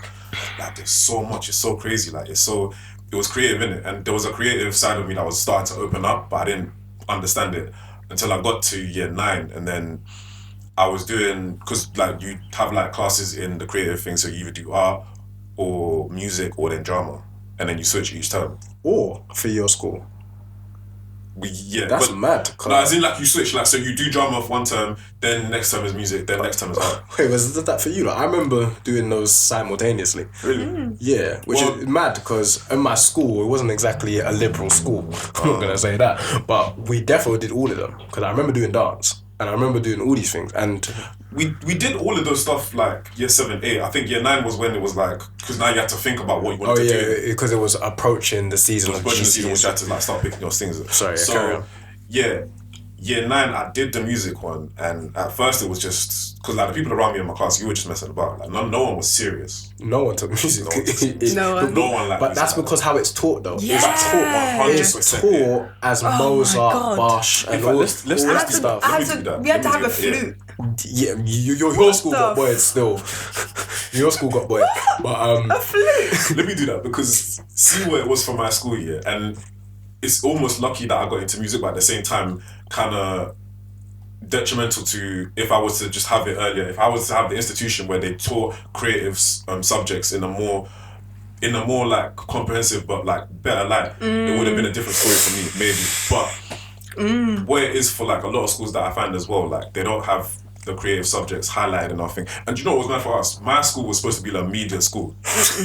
there's so much. It's so crazy. Like it was creative in it, and there was a creative side of me that was starting to open up, but I didn't understand it until I got to year 9, and then I was doing, because like you have like classes in the creative thing, so you either do art or music or then drama, and then you switch each term. Or for your school. That's but, mad. No, as in like you switch, like so you do drama for one term, then next term is music, then next term is art. Wait, was that for you? Like, I remember doing those simultaneously. Really? Yeah, which is mad, because in my school, it wasn't exactly a liberal school. I'm not gonna say that, but we definitely did all of them, because I remember doing dance and I remember doing all these things. And we did all of those stuff like year 7, 8. I think year 9 was when it was like, because now you had to think about what you wanted to do. because it was approaching the season of Approaching the season, which GCSEs. you had to like start picking your things. Sorry, so carry on. yeah, year 9 I did the music one, and at first it was just because like the people around me in my class, you were just messing about. Like no one was serious. No one took music. No one. No one like. But that's because how it's taught, though. Yeah. It's taught. It's 100%. taught as my Mozart, God. Bosch, and In fact, all let's all do that stuff. We had to have a Yeah. flute. Yeah, your school got the bored still. Your school got bored. But A flute. Let me do that, because see what it was for my school year, and it's almost lucky that I got into music, but at the same time, kind of detrimental to if I was to just have it earlier. If I was to have the institution where they taught creative subjects in a more like comprehensive but like better light, it would have been a different story for me, maybe. But where it is for like a lot of schools that I find as well, like they don't have the creative subjects highlighted enough. And you know what was mad for us? My school was supposed to be like a media school.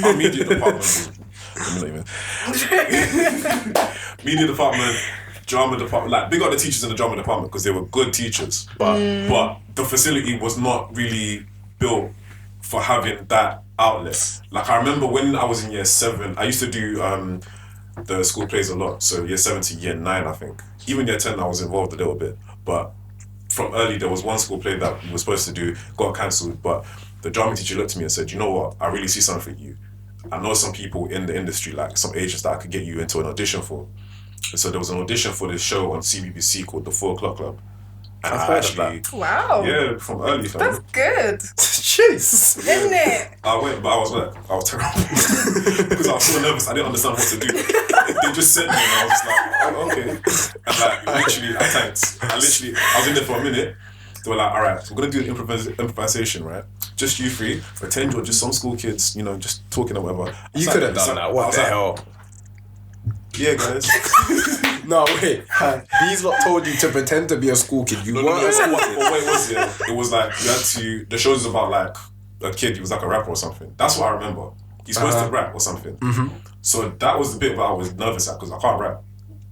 Our media department was, media department, drama department, like big up the teachers in the drama department because they were good teachers, but the facility was not really built for having that outlet. Like I remember when I was in year 7, I used to do the school plays a lot, so year 7 to year 9 I think. Even year 10 I was involved a little bit, but from early there was one school play that we were supposed to do, got cancelled, but the drama teacher looked at me and said, you know what, I really see something for you. I know some people in the industry, like some agents that I could get you into an audition for. And so there was an audition for this show on CBBC called The 4 O'Clock Club. And I've heard of that. Wow. Yeah, from early, fam. That's good. Jeez. Isn't it? I went, but I was terrible. Because I was so nervous, I didn't understand what to do. They just sent me and I was just like, oh, okay. And like, literally, I tanked. I was in there for a minute. They were like, all right, so we're going to do an improvisation, right? Just you three, pretend you're just some school kids, you know, just talking or whatever. You could have done that. What the hell? Yeah, guys. No, wait. These lot told you to pretend to be a school kid. You weren't a school kid. What it was, yeah, it was like, you had to, the show's about like a kid, he was like a rapper or something. That's what I remember. He's supposed to rap or something. Mm-hmm. So that was the bit that I was nervous at because I can't rap.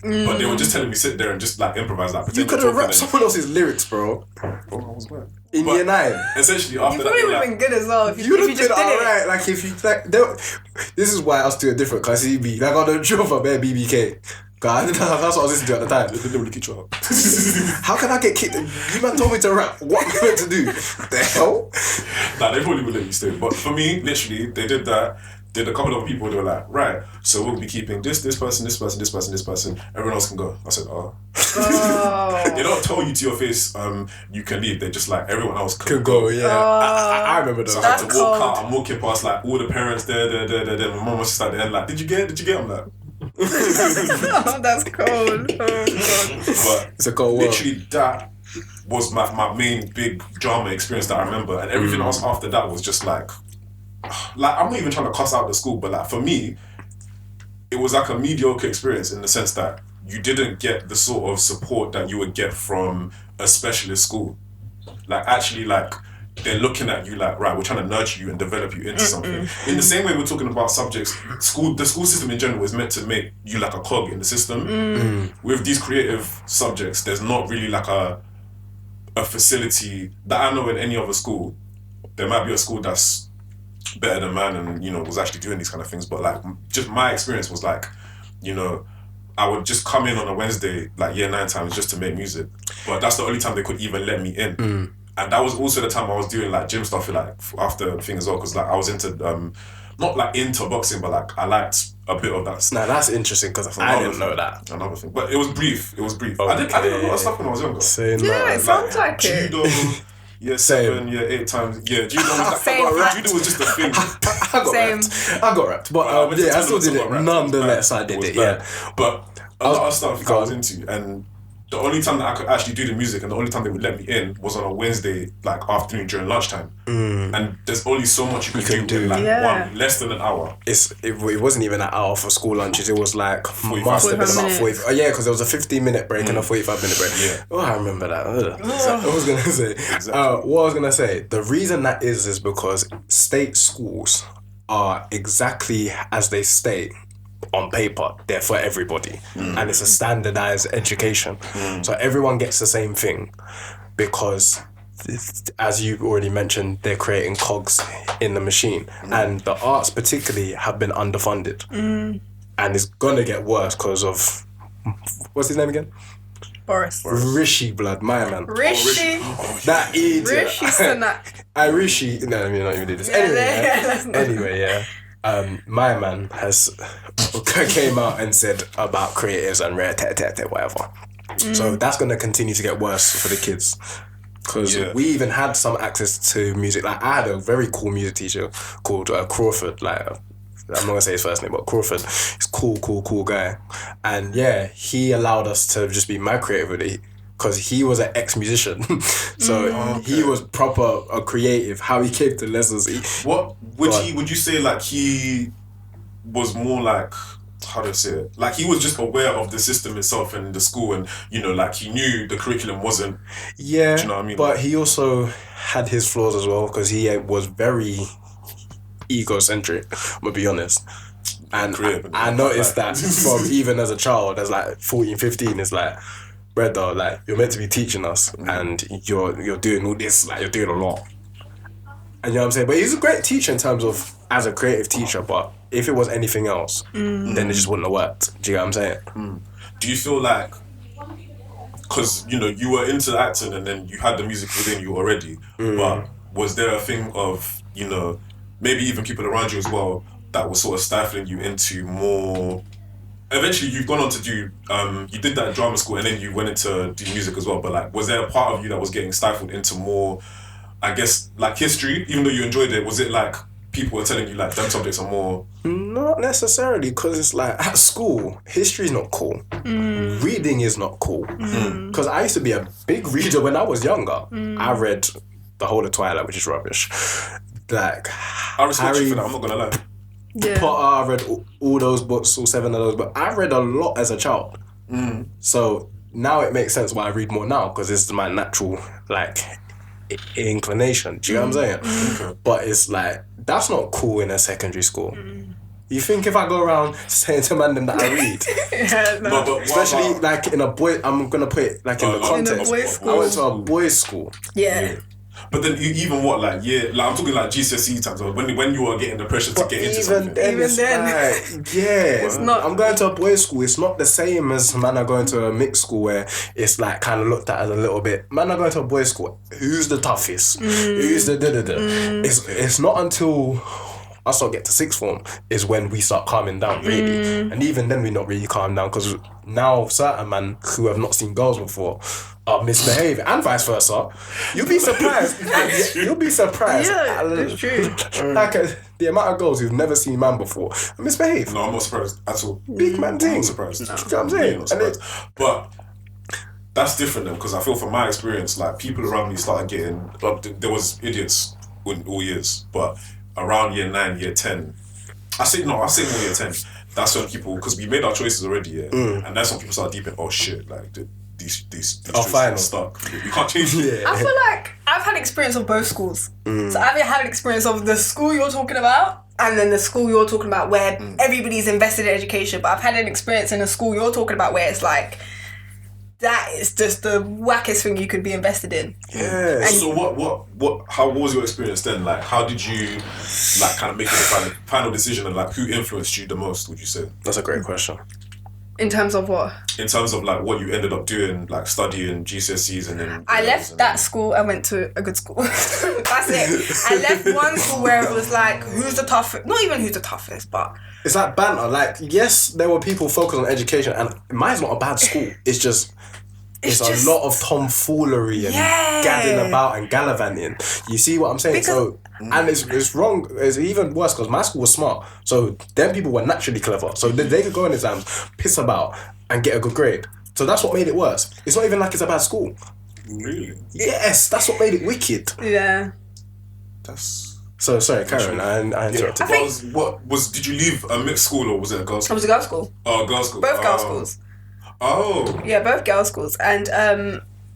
But they were just telling me sit there and just like improvise, like You could have rapped someone else's lyrics, bro. Oh, I was bad. In year 9. Essentially, after You that, probably would have like, been good as well if You you would have just been did it. alright. Like if you like, this is why us two are different. Cause he be like on the drill for bare BBK. God, that's what I was listening to at the time. they didn't really kick you out. How can I get kicked? You man told me to rap. What am I meant to do? The hell? Nah, they probably would let you stay. But for me, literally, they did that. Did a couple of people, they were like, right, so we'll be keeping this person, this person, this person, this person. Everyone else can go. I said, oh. They don't tell you to your face, you can leave. They're just like, everyone else can go. Yeah. I remember those. So I had to That's walk cold. out. I'm walking past like all the parents there. My mum was just at the end like, did you get? I'm like, Oh, that's cold. Oh, God. but It's a cold world. literally that was my main big drama experience that I remember, and everything else after that was just like I'm not even trying to cuss out the school, but like for me, it was like a mediocre experience in the sense that you didn't get the sort of support that you would get from a specialist school. Like actually, like they're looking at you like, right, we're trying to nurture you and develop you into something. In the same way we're talking about subjects, the school system in general is meant to make you like a cog in the system. With these creative subjects, there's not really like a facility that I know in any other school. There might be a school that's better than mine and, you know, was actually doing these kind of things. But like, just my experience was like, you know, I would just come in on a Wednesday, like year 9 times, just to make music. But that's the only time they could even let me in. And that was also the time I was doing like gym stuff, like after the thing as well, because like I was into, not like into boxing, but like I liked a bit of that. Nah, that's interesting because I didn't know that. Another thing, but it was brief. Okay. I did a lot of stuff when I was younger. Say no. Yeah, it sounds like it. Judo, year 7, year 8 times. Yeah, judo was Same. judo was just a thing. I got rapped. But yeah, I still did it. Nonetheless, I did it. Yeah. But a lot of stuff I was into, and the only time that I could actually do the music and the only time they would let me in was on a Wednesday, like afternoon during lunchtime. And there's only so much you can do in like less than an hour. It wasn't even an hour for school lunches. It was like 45 must have been about minutes. 40. Oh yeah, because there was a 15-minute break and a 45-minute break. Yeah. Oh, I remember that. So I was gonna say. Exactly. What I was gonna say. The reason that is because state schools are exactly as they state on paper. They're for everybody, and it's a standardized education. So everyone gets the same thing because, as you already mentioned, they're creating cogs in the machine, and the arts particularly have been underfunded, and it's gonna get worse because of what's his name again? Boris. Rishi blood, my man. Rishi. That idiot. Rishi Sunak. Rishi. No, let me not even do this. Yeah, let's not. Anyway, yeah. My man has came out and said about creatives and rare whatever. So that's gonna continue to get worse for the kids. Because we even had some access to music. Like I had a very cool music teacher called Crawford. Like I'm not gonna say his first name, but Crawford. He's cool guy. And yeah, he allowed us to just be my creativity. Because he was an ex-musician, so he was proper a creative. How he came to lessons. What would you say like he was more like, how do I say it? Like he was just aware of the system itself and the school, and you know, like he knew the curriculum wasn't. Yeah, do you know what I mean? But he also had his flaws as well because he was very egocentric. I'm gonna be honest. And I noticed that from even as a child, as like 14, 15, it's like, brother, like you're meant to be teaching us, and you're doing all this, like you're doing a lot. And you know what I'm saying? But he's a great teacher in terms of as a creative teacher. But if it was anything else, then it just wouldn't have worked. Do you get what I'm saying? Do you feel like, because you know you were into acting and then you had the music within you already, but was there a thing of you know, maybe even people around you as well that were sort of stifling you into more. Eventually, you've gone on to do. You did that at drama school, and then you went into do music as well. But like, was there a part of you that was getting stifled into more, I guess, like history? Even though you enjoyed it, was it like people were telling you like them subjects are more? Not necessarily, because it's like at school, history is not cool. Reading is not cool. Because I used to be a big reader when I was younger. I read the whole of Twilight, which is rubbish. Like I respect you for that. I'm not gonna lie. Yeah. Potter, I read all those books, all 7 of those, but I read a lot as a child. So now it makes sense why I read more now, because it's my natural like inclination. Do you know what I'm saying? But it's like, that's not cool in a secondary school. You think if I go around saying to man them that I read, Yeah, no. No, but especially like in a boy, I'm gonna put it like in the context. boys' I went to a boys' school. Yeah. But then even what like I'm talking like GCSE times when you were getting the pressure to get into Even something. then, Even it's then. like, it's not- I'm going to a boys' school. It's not the same as man are going to a mixed school where it's like kind of looked at as a little bit. Man are going to a boys' school. Who's the toughest? Who's the da-da-da? It's not until I start get to sixth form is when we start calming down, really. And even then, we not really calm down, because now certain men who have not seen girls before are misbehaving, and vice versa. You'll be surprised. You'll be surprised. Yeah, it's true. Like the amount of girls who've never seen man before and misbehave. No, I'm not surprised at all. Big man I'm thing. not surprised. You know what I'm saying? I'm not surprised. But that's different then, because I feel from my experience, like people around me started getting. Like, there was idiots in all years, but around year 9, year 10, I say more year 10. That's when people, because we made our choices already, and that's when people start deep in. Oh shit! Like these choices final. are stuck. We can't change it. I feel like I've had experience of both schools. So I've had experience of the school you're talking about, and then the school you're talking about where everybody's invested in education. But I've had an experience in the school you're talking about where it's like, that is just the wackest thing you could be invested in. Yeah. So what was your experience then? Like, how did you like kind of make the final decision, and like who influenced you the most, would you say? That's a great question. In terms of what? In terms of like what you ended up doing, like studying GCSEs and then I left that school and went to a good school. That's it. I left one school where it was like, who's the toughest? Not even who's the toughest, but It's like banter. Like, yes, there were people focused on education, and mine's not a bad school. It's just. It's just- a lot of tomfoolery and gadding about and gallivanting. You see what I'm saying? Because- and it's wrong. It's even worse because my school was smart. So them people were naturally clever. So they could go in exams, piss about, and get a good grade. So that's what made it worse. It's not even like it's a bad school. Really? Yes, that's what made it wicked. yeah. That's So sorry, Karen, I interrupted. Did you leave a mixed school or was it a girls' I school? was a girls' school. Oh, a girls' school. Both girls' schools. Oh. Yeah, both girls' schools. And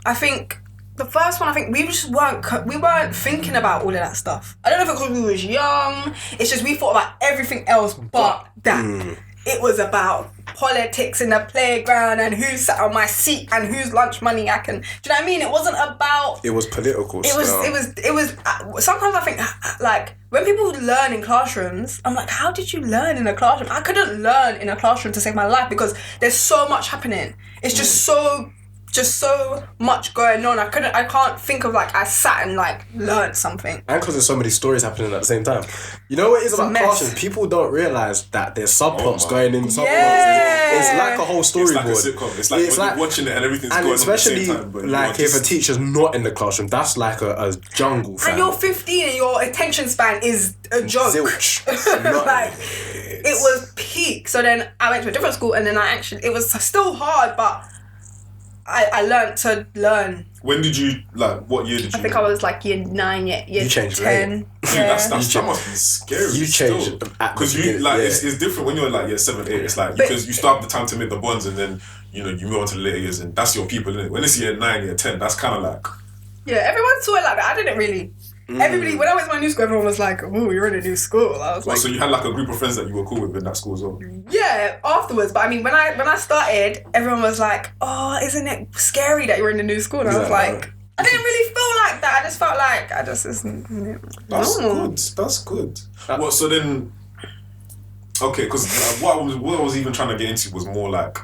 I think the first one, we just weren't thinking about all of that stuff. I don't know if it's because we was young. It's just we thought about everything else but that. It was about politics in the playground and who sat on my seat and whose lunch money I can. Do you know what I mean? It wasn't about. It was political. It was. Sometimes I think like when people learn in classrooms, I'm like, how did you learn in a classroom? I couldn't learn in a classroom to save my life because there's so much happening. It's just so much going on. I can't think of like I sat and like learned something. And because there's so many stories happening at the same time. You know what it is about mess. classrooms? People don't realise that there's subplots going in, subplots. Yeah. It's like a whole It's storyboard. like a sitcom. It's like when you're watching it and everything's and going on at the especially same time. But you like are if a just- teacher's not in the classroom, that's like a jungle. And you're 15 and your attention span is a joke. Zilch. Like, it was peak. So then I went to a different school and then it was still hard, but I learned to learn. When did you what year did you? I think I was like year 9, year You changed 10. late. Dude, Yeah. that must be scary. You changed at the because you beginning, like yeah. it's different when you're like year 7, 8. It's like because you start the time to make the bonds and then you move on to the later years and that's your people, isn't it? When it's year 9, year 10, that's kind of like Yeah, everyone saw it like that. I didn't really. Everybody, when I went to my new school, everyone was like, "Oh, you're in a new school." I was like, so you had like a group of friends that you were cool with in that school as well. yeah, afterwards. But I mean, when I started, everyone was like, "Oh, isn't it scary that you're in a new school?" And I was Yeah. like, I didn't really feel like that. I just felt like That's normal. good. That's good. Well, so then, okay, because what I was even trying to get into was more like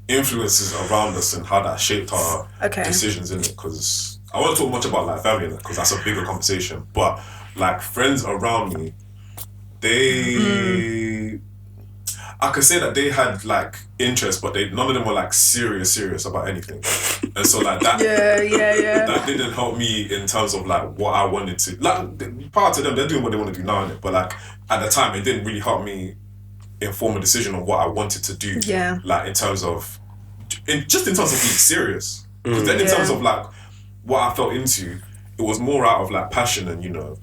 influences around us and how that shaped our Okay. decisions in it. Because I won't talk much about like family because that's a bigger conversation. But like friends around me, they I could say that they had like interest, but none of them were like serious about anything, and so like that that didn't help me in terms of like what I wanted to like. Part of them, they're doing what they want to do now, but like at the time, it didn't really help me inform a decision on what I wanted to do. Yeah, like in terms of just in terms of being serious, because then in terms of like what I felt into, it was more out of like passion, and you know,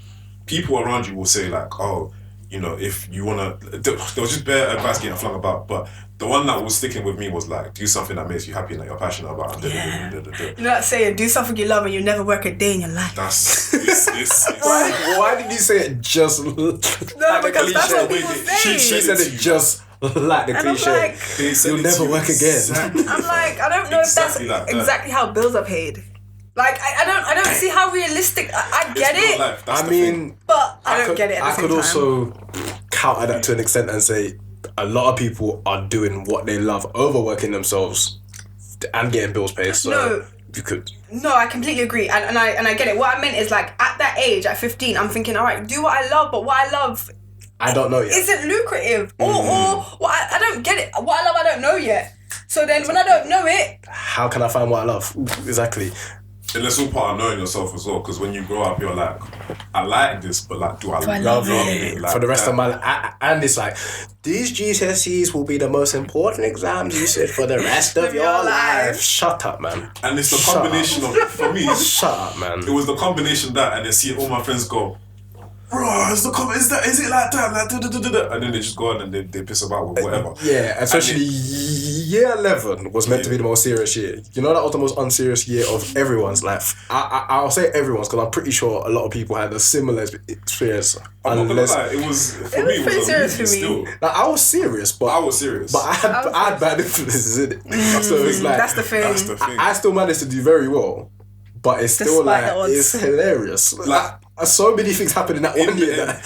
people around you will say like, oh, you know, if you wanna, there was just bare advice getting flung about, but the one that was sticking with me was like, do something that makes you happy and that you're passionate about. You know that saying, do something you love and you never work a day in your life. That's why did you say it just no, because that's what people say. She said it just like the and cliche. I'm like, you'll never work again. I'm like, I don't know if that's exactly how bills are paid. Like I don't see how realistic. I get it. Life, I mean, but I don't get it. At the same time. also counter that to an extent and say a lot of people are doing what they love, overworking themselves, and getting bills paid. So no, you could. No, I completely agree, and I get it. What I meant is like at that age, at 15, I'm thinking, all right, do what I love, but what I love, I don't know yet. Isn't lucrative, or what I don't get it. What I love, I don't know yet. So then, when I don't know it, how can I find what I love? Exactly. And it's all part of knowing yourself as well, because when you grow up, you're like, I like this, but like, do I love it? Like, for the rest of my life? And it's like, these GCSEs will be the most important exams you said for the rest of your life. Shut up, man. And it's the combination of, for me, shut up, man. It was the combination of that, and then seeing all my friends go, bro, is it like that? Like, and then they just go on and they piss about with whatever. Yeah, especially year 11 was meant to be the most serious year. You know, that was the most unserious year of everyone's life. I'll say everyone's, because I'm pretty sure a lot of people had a similar experience. I'm not gonna lie, it was pretty serious for me. Still. Like, I was serious, but I had bad influences in it. So it's like, that's the thing. I still managed to do very well, but it's still Despite like, it's hilarious. Like, so many things happened in that one year.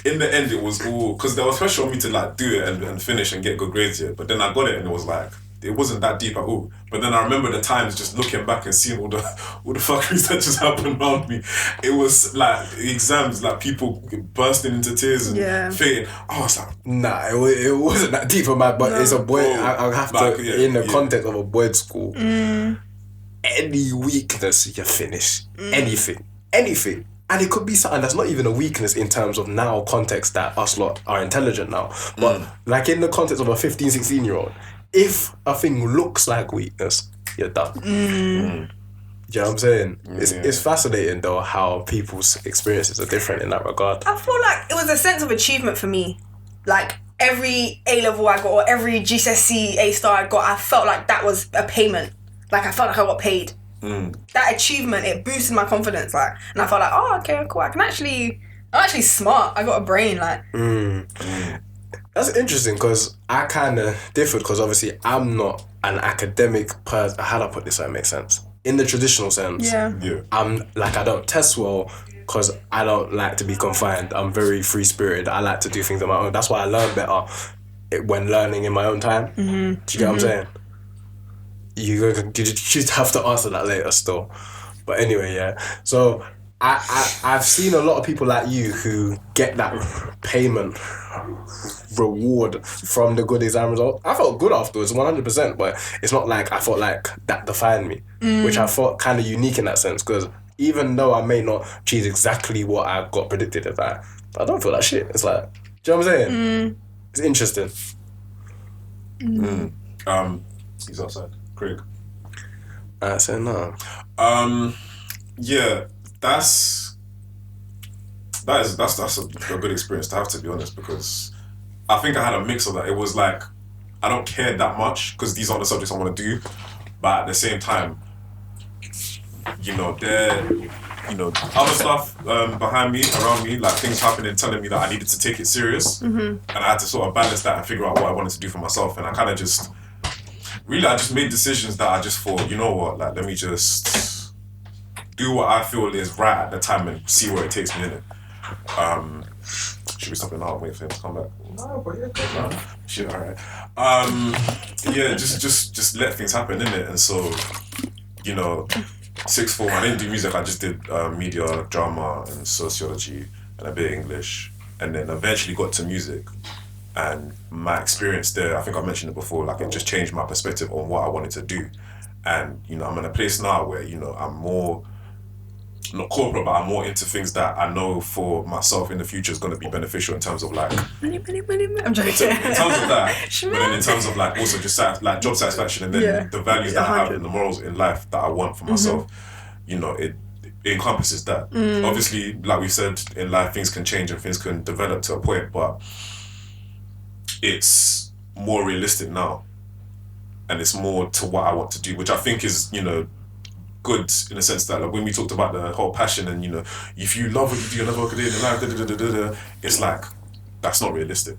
In the end, it was all because there was pressure on me to like do it and finish and get good grades here. But then I got it, and it was like it wasn't that deep at all. But then I remember the times just looking back and seeing all the fuckeries that just happened around me. It was like exams, like people bursting into tears and fainting. I was like, nah, it wasn't that deep of my. But it's a boy. I have to in the context of a boys' school. Any weakness, you finish anything. And it could be something that's not even a weakness in terms of now context that us lot are intelligent now. But like in the context of a 15, 16-year-old, if a thing looks like weakness, you're done. Do you know what I'm saying? It's fascinating though how people's experiences are different in that regard. I feel like it was a sense of achievement for me. Like every A-level I got or every GCSE A-star I got, I felt like that was a payment. Like I felt like I got paid. That achievement, it boosted my confidence, like, and I felt like, oh, okay, cool. I'm actually smart. I got a brain, like. That's interesting because I kind of differed because obviously I'm not an academic person. How do I put this so it makes sense? In the traditional sense, I'm like, I don't test well because I don't like to be confined. I'm very free spirited. I like to do things on my own. That's why I learn better when learning in my own time. Do you get what I'm saying? You just have to answer that later still. But anyway, yeah. So I've seen a lot of people like you who get that payment reward from the good exam result. I felt good afterwards, 100%, but it's not like I felt like that defined me, which I thought kind of unique in that sense, because even though I may not choose exactly what I got predicted at that, I don't feel that shit. It's like, do you know what I'm saying? It's interesting. He's outside. Craig. I said no. Yeah, that's a good experience to have, to be honest, because I think I had a mix of that. It was like I don't care that much because these aren't the subjects I want to do, but at the same time, other stuff behind me, around me, like things happening, telling me that I needed to take it serious, and I had to sort of balance that and figure out what I wanted to do for myself, and I kind of just. Really, I just made decisions that I just thought, you know what, like, let me just do what I feel is right at the time and see where it takes me in it. Should we stop it now? Wait for him to come back. No, but yeah, shit, alright. Just let things happen, innit? And so, sixth form, I didn't do music. I just did media, drama, and sociology, and a bit of English, and then eventually got to music. And my experience there, I think I mentioned it before, like it just changed my perspective on what I wanted to do. And you know, I'm in a place now where I'm more, not corporate, but I'm more into things that I know for myself in the future is going to be beneficial in terms of like I'm joking. in terms of that, but then in terms of like also just like job satisfaction and then the values that I have and the morals in life that I want for myself, it encompasses that. Obviously, like we said, in life things can change and things can develop to a point, but it's more realistic now, and it's more to what I want to do, which I think is good in the sense that like when we talked about the whole passion and if you love what you do, you'll never work a day in your life. It's like that's not realistic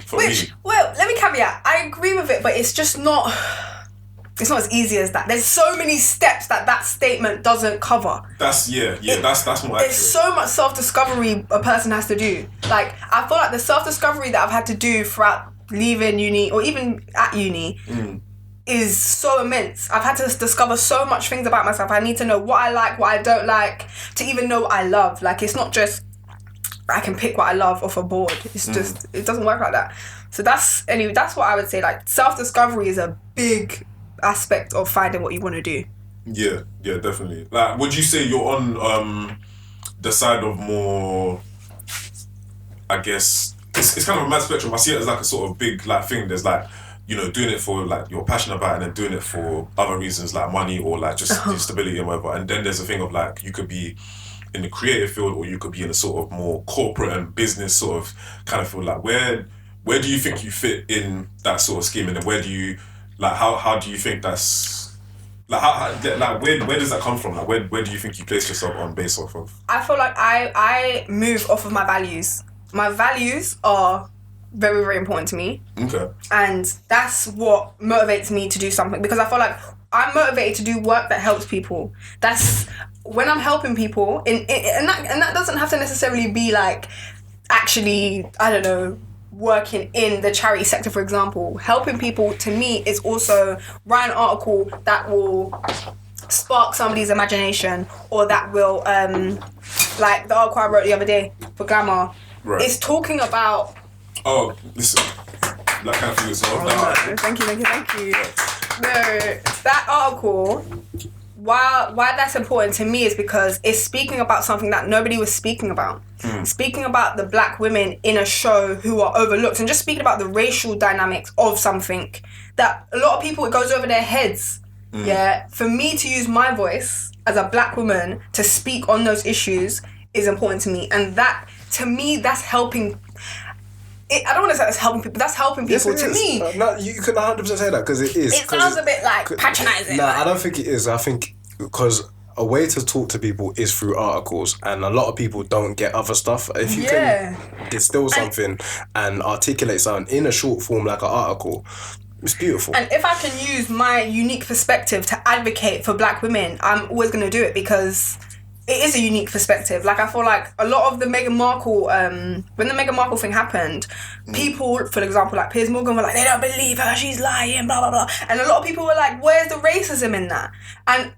for me. Well, let me caveat. I agree with it, but it's just not. It's not as easy as that. There's so many steps that statement doesn't cover. That's more accurate. There's so much self-discovery a person has to do. Like, I feel like the self-discovery that I've had to do throughout leaving uni or even at uni is so immense. I've had to discover so much things about myself. I need to know what I like, what I don't like, to even know what I love. Like, it's not just I can pick what I love off a board. It's just, it doesn't work like that. So that's what I would say. Like, self-discovery is a big aspect of finding what you want to do. Yeah, definitely. Like, would you say you're on the side of more, I guess, it's kind of a mad spectrum. I see it as like a sort of big like thing. There's like, doing it for like you're passionate about and then doing it for other reasons like money or like just stability and whatever. And then there's a thing of like, you could be in the creative field or you could be in a sort of more corporate and business sort of kind of field. Like, where do you think you fit in that sort of scheme? And then where do you, like, how do you think that's, like, where does that come from? Like, where do you think you place yourself on based off of? I feel like I move off of my values. My values are very, very important to me. Okay. And that's what motivates me to do something, because I feel like I'm motivated to do work that helps people. That's when I'm helping people, and that doesn't have to necessarily be like actually, I don't know, working in the charity sector, for example. Helping people to me is also write an article that will spark somebody's imagination, or that will like the article I wrote the other day for Glamour. Right. It's talking about. Oh, listen. Like, kind of as well. No, thank you. No, that article. Why that's important to me is because it's speaking about something that nobody was speaking about. Speaking about the black women in a show who are overlooked, and just speaking about the racial dynamics of something that a lot of people, it goes over their heads. Yeah, for me to use my voice as a black woman to speak on those issues is important to me, and that, to me, that's helping. I don't want to say that's helping people. That's helping people to me. No, you can 100% say that, because it is. It sounds a bit like patronising. No, I don't think it is. I think because a way to talk to people is through articles, and a lot of people don't get other stuff. If you can distill something and articulate something in a short form like an article, it's beautiful. And if I can use my unique perspective to advocate for black women, I'm always going to do it, because it is a unique perspective. Like, I feel like a lot of the Meghan Markle, when the Meghan Markle thing happened, people, for example, like Piers Morgan, were like, they don't believe her, she's lying, blah, blah, blah. And a lot of people were like, where's the racism in that? And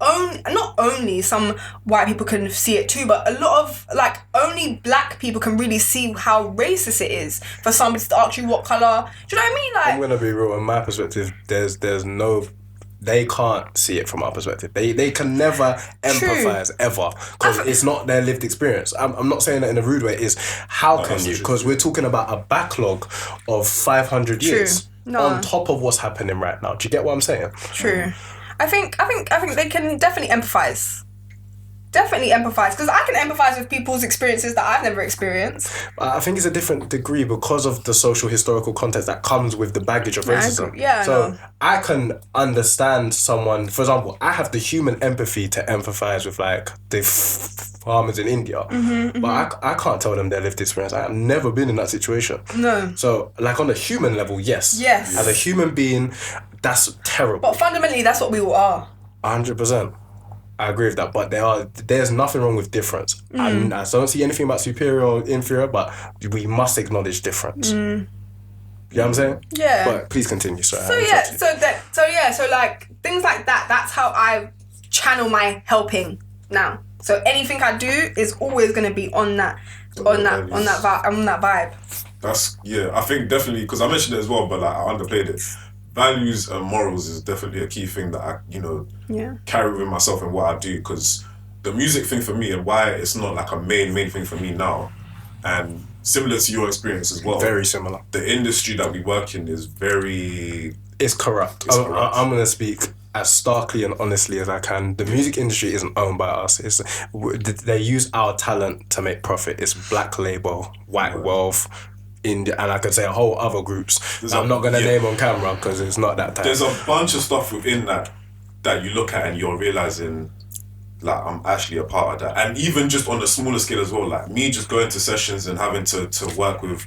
not only some white people can see it too, but a lot of, like, only black people can really see how racist it is for somebody to ask you what colour. Do you know what I mean? Like, I'm going to be real, in my perspective, there's no... They can't see it from our perspective. They can never empathise ever, because it's not their lived experience. I'm not saying that in a rude way. It's how can you? Because we're talking about a backlog of 500 years on top of what's happening right now. Do you get what I'm saying? True. I think they can definitely empathise. Because I can empathise with people's experiences that I've never experienced. I think it's a different degree because of the social historical context that comes with the baggage of racism. So I can understand someone, for example, I have the human empathy to empathise with like the farmers in India, but I can't tell them their lived experience. I have never been in that situation. No. So like on a human level, yes. As a human being, that's terrible. But fundamentally, that's what we all are. 100%. I agree with that, but there's nothing wrong with difference. And I don't see anything about superior or inferior, but we must acknowledge difference. You know what I'm saying? Yeah. But please continue. Sorry. So like things like that. That's how I channel my helping now. So anything I do is always gonna be on that vibe. That's I think definitely, because I mentioned it as well, but like I underplayed it. Values and morals is definitely a key thing that I carry with myself in what I do, because the music thing for me and why it's not like a main thing for me now, and similar to your experience as well. Very similar. The industry that we work in is very... It's corrupt. I'm going to speak as starkly and honestly as I can. The music industry isn't owned by us. They use our talent to make profit. It's Black Label, White Wealth, India, and I could say a whole other groups. I'm not going to name on camera because it's not that type. There's a bunch of stuff within that you look at and you're realising, like, I'm actually a part of that. And even just on a smaller scale as well, like me just going to sessions and having to work with,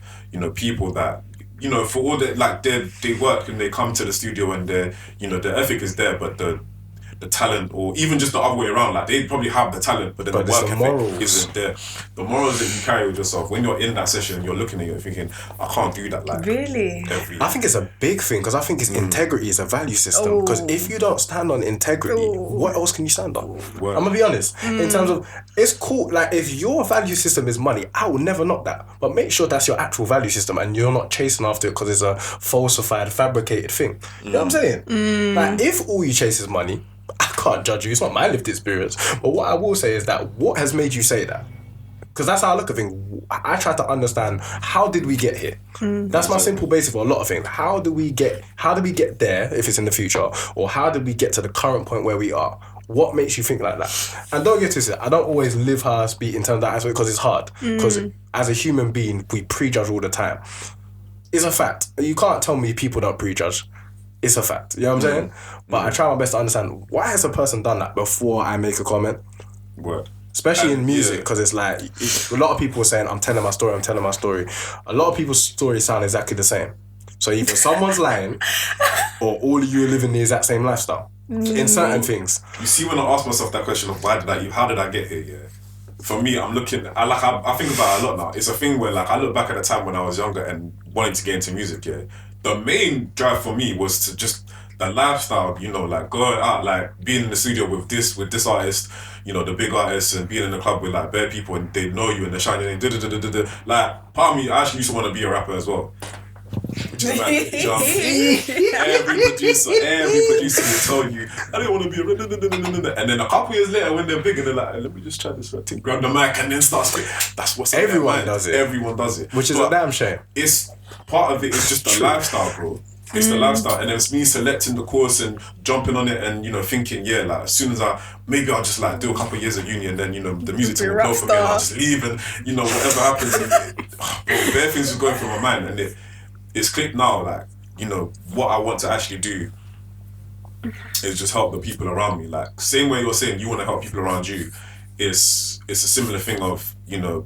people that, for all that, like, they work and they come to the studio and their ethic is there, but the talent, or even just the other way around, like they probably have the talent, but then the work ethic isn't there. The morals that you carry with yourself, when you're in that session, you're looking at it thinking, I can't do that. Like, really? I think it's a big thing, because I think it's integrity is a value system. Because if you don't stand on integrity, what else can you stand on? I'm gonna be honest. In terms of, it's cool. Like, if your value system is money, I will never knock that. But make sure that's your actual value system, and you're not chasing after it because it's a falsified, fabricated thing. You know what I'm saying? Like, if all you chase is money, I can't judge you. It's not my lived experience. But what I will say is that, what has made you say that? Because that's how I look at things. I try to understand, how did we get here? That's my simple basis for a lot of things. How do we get there if it's in the future? Or how did we get to the current point where we are? What makes you think like that? And don't get twisted, I don't always live how I speak in terms of that aspect, because it's hard. Because as a human being, we prejudge all the time. It's a fact. You can't tell me people don't prejudge. It's a fact. You know what I'm saying? But I try my best to understand, why has a person done that before I make a comment? Word. Especially in music, because it's like, a lot of people are saying, I'm telling my story. A lot of people's stories sound exactly the same. So either someone's lying, or all of you are living the exact same lifestyle in certain things. You see, when I ask myself that question of how did I get here? Yeah. For me, I'm looking. I think about it a lot now. It's a thing where, like, I look back at the time when I was younger and wanting to get into music. Yeah. The main drive for me was to just the lifestyle, like going out, like being in the studio with this artist, the big artists, and being in the club with like bare people, and they know you and they're shining and like, part of me, I actually used to want to be a rapper as well. Which is like, every producer will tell you, I don't want to be a... And then a couple years later, when they're big, and they're like, let me just try this thing, grab the mic and then start spitting. That's what's everyone does it. Everyone does it. Which is a damn shame. It's part of it is just the lifestyle, bro. It's the lifestyle, and it's me selecting the course and jumping on it, and thinking, like, as soon as I'll just like do a couple of years of uni, and then the music thing will go for me, and I'll just leave, and whatever happens, bro, bare things are going through my mind, and it's clicked now, like, what I want to actually do is just help the people around me. Like, same way you're saying you want to help people around you, it's a similar thing of,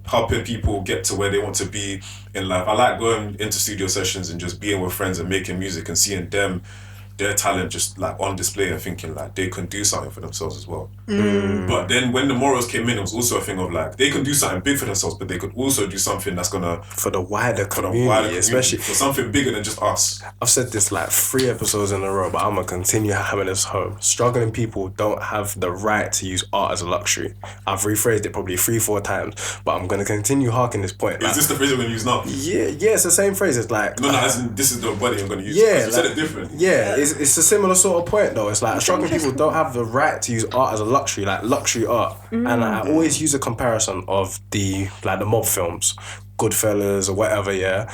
helping people get to where they want to be in life. I like going into studio sessions and just being with friends and making music and seeing their talent just like on display, and thinking like they can do something for themselves as well. But then when the morals came in, it was also a thing of like, they can do something big for themselves, but they could also do something that's gonna for the wider community, especially for something bigger than just us. I've said this like 3 episodes in a row, but I'm gonna continue having this home. Struggling people don't have the right to use art as a luxury. I've rephrased it probably 3-4 times, but I'm gonna continue harking this point. Is this the phrase I'm gonna use now? Yeah, it's the same phrase. It's like as in, this is the body I'm gonna use. Yeah, you said it different. Yeah, it's a similar sort of point though. It's like struggling people don't have the right to use art as a luxury, like luxury art. And I always use a comparison of the mob films, Goodfellas or whatever. Yeah,